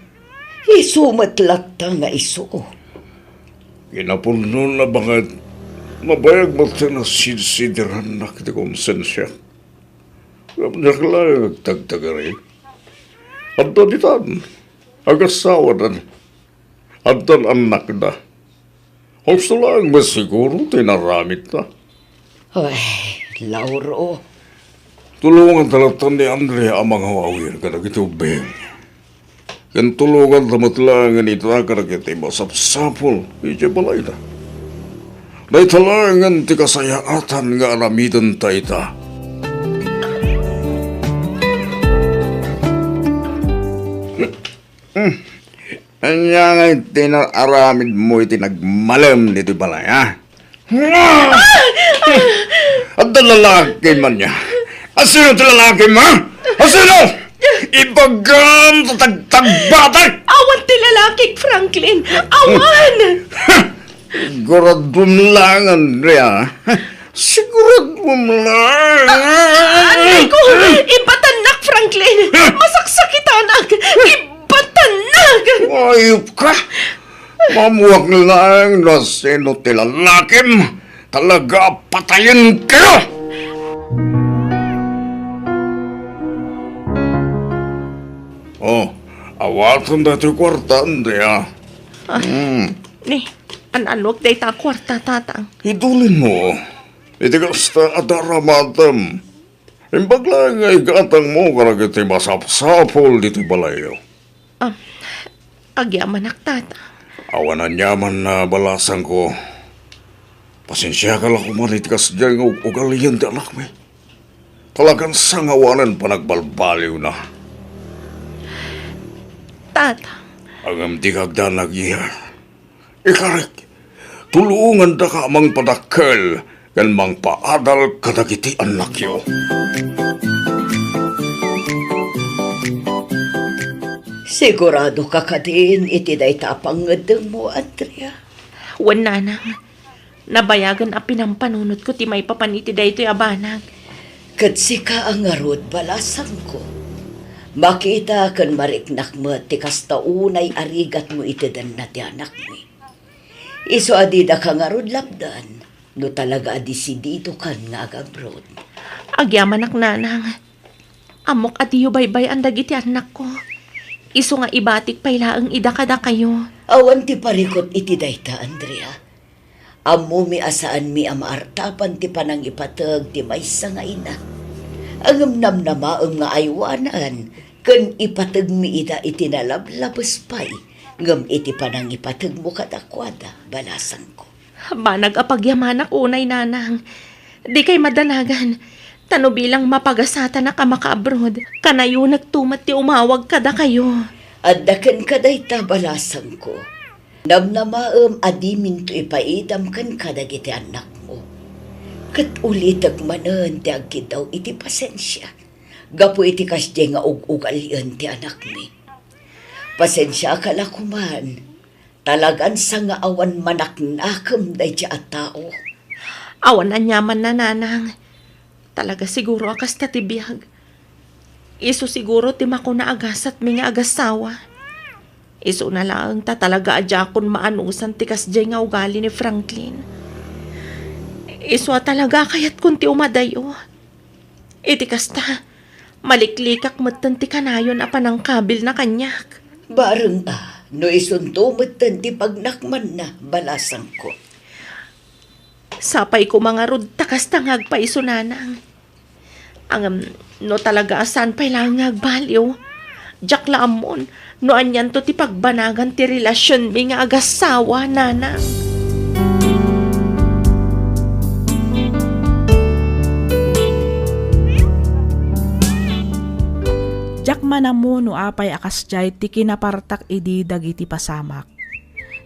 Isumat lata nga iso. kinapuno na bakit? Mabayag mo ito na sinsidiran na kiti konsensya. Kapag lang tagtagari. At donitan. Agasawa na. At ang anak na. Gusto lang ba siguro tinaramit na? Ay, Lauro. Tulungan talatan ni Andrea ang mga awir ka na kitubing. Kan tulungan tamatlangan ito ka na kiti masapsapol. Ije balay na. Dahil talangan ti kasayaatan nga aramidan ta ita. Anya nga tinararamid mo iti nagmalam nito balay, ha? At lalaki man niya. Asino ito lalaki mo? Asino? Ibagam sa tagtagbatay! Awan ti lalaking Franklin! Awan! Siguradum lang, Andrea. Siguradum lang. Aray ko! Ibatanak, Franklin! Masaksakitanak! Ibatanak! Ayop ka! Mamuwag lang na sino tilalakim. Talaga patayin kayo! Oh, awatan dati kwarta, Andrea. Ni, ananok day ta kwarta tatang. Idulin mo. Iti kasta adaramatam. Imbag lang ay gatang mo karag iti masapsapol dito balayo. Agyaman tata. Awanan yaman na balasan ko. Pasensya ka lang kumarit kas dyan ng ugalian di anak mo. Talagang sangawanan pa nagbalbaliw na. Tata, Agam di kagda nagya. Ikarek, tulungan da ka mang padakkel kan mang paadal kadagiti anak yo. Sigurado ka ka din iti day tapangedeng mo, Andrea. wan nanang. Nabayagan a pinampanunot ko ti may papaniti da ito'y abanag. Katsi ka ang arod balasan ko. Makita kan mariknak mo ti kastaunay arigat mo itidan na ti anak mi. Iso adida ka nga rod lapdan, no talaga adisidido kan nga agabroad. Agyaman ak nanang. Amok at iyo baybay ang dagiti anak ko. Iso nga ibatik pailaang idakada kayo. Awan ti parikot iti dayta, Andrea. Amo mi asaan mi amaartapan ti panang ipatag ti maysa nga ina. Ang namnamaang nga aywanan, kan ipatag mi ita itinalablabas pay, ngam iti panang ipatag mo kadakwada, balasan ko. Banag apagyaman ak unay nanang. Di kay madalagan. Tano bilang mapagasata na ka maka-abroad. Kanayo nagtumat ti umawag kada kayo. Addakan kadayta balasan ko. Namnamaam adimin to ipaidam kan kadagiti anak mo. Kat ulitag manan ti agkidaw iti pasensya. Gapo iti kasya nga ug-ugalian ti anak mi. Pasensya ka lakuman. Talagan sa nga awan manaknakam day ti at tao. Awan na nyaman na nanang. Talaga siguro akas tatibiyag. Iso siguro ti mako na agasat mi nga agasawa. Iso na lang ta talaga adya kon maanusan ti kasjay nga ugali ni Franklin. Iso talaga kayat kun ti umadayo. Iti kasta, maliklikak matan ti kanayon apan ang kabil na kanyak. Bareng no isuntumatan ti pagnakman na balasang ko. Sapay ko mga rod takas tangag pa iso nanang. Ang no talaga asan pa'y lang agbaliw. Diyak laamon, no anyan to ti pagbanagan ti relasyon mi nga agasawa nanang. Jak manamo no apay akas jay ti kinapartak idi dagiti pasamak.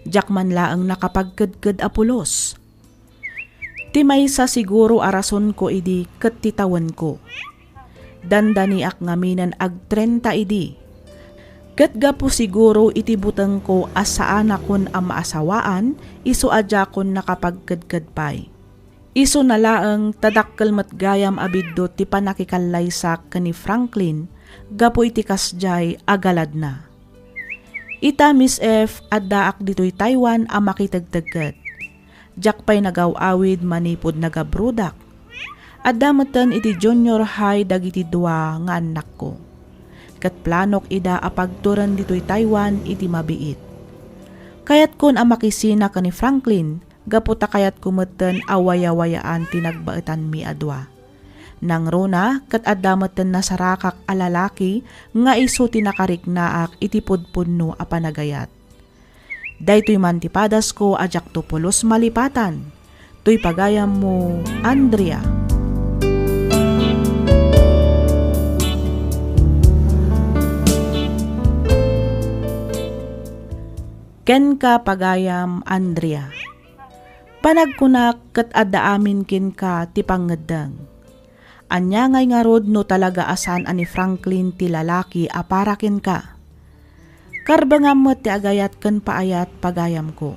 Jak man laang nakapagkadkad apulos. Ti maysa siguro arason ko idi ket titawan ko. Dandaniak ngaminan ag 30 idi. Ket gapo siguro iti buteng ko asaan akon ang maasawaan, iso adya kon nakapagkadkad pay. Iso na laeng tadakkel met gayam abiddo ti panakikalaysak ni Franklin, gapo iti kasjay agalad na. Ita Miss F addaak ditoy Taiwan a makitagtagket. Diyak pa'y nagaw-awid manipod nagabrudak. Adamatan iti junior high dagiti dua nga anak ko. Kat planok ida apagturan dito'y Taiwan iti mabiit. Kayat kon ang makisina ka ni Franklin, gaputa kayat kumeten awaya-wayaan tinagbaetan mi adwa. Nang rona, kat adamatan na sarakak alalaki, nga iso tinakariknaak iti pudpunno a panagayat. Daytoy mantipadas ko ajak to pulos malipatan. To'y pagayam mo, Andrea. Ken ka pagayam, Andrea. Panagkunak ket adda amin ken ka ti pangeddeng. Anya ngay nga rod no talaga asan ani Franklin ti lalaki aparakin ka. Karbangam mo ti agayat ken paayat pagayam ko.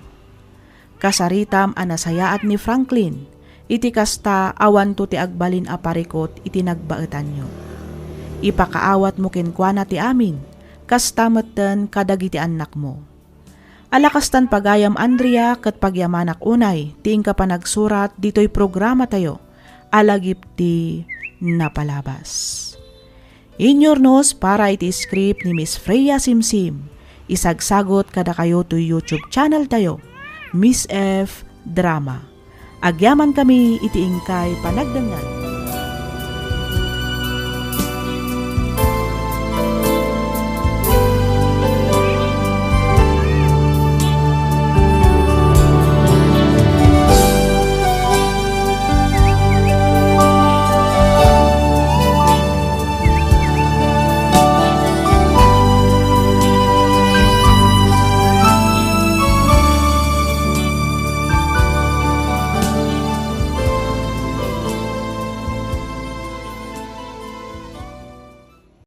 Kasaritam anasayaat ni Franklin, iti kasta awan to ti agbalin aparikot iti nagbaetan nyo. Ipakaawat mo kenkwana ti amin, kasta metten kadagiti anak mo. Alakastan pagayam Andrea ket pagyamanak unay, tiing ka pa nagsurat dito'y programa tayo, alagip ti napalabas. Inyornos para iti script ni Miss Freya Simsim. Isagsagot kada kayo to YouTube channel tayo, Miss F Drama. Agyaman kami iti ingkay panagdangan.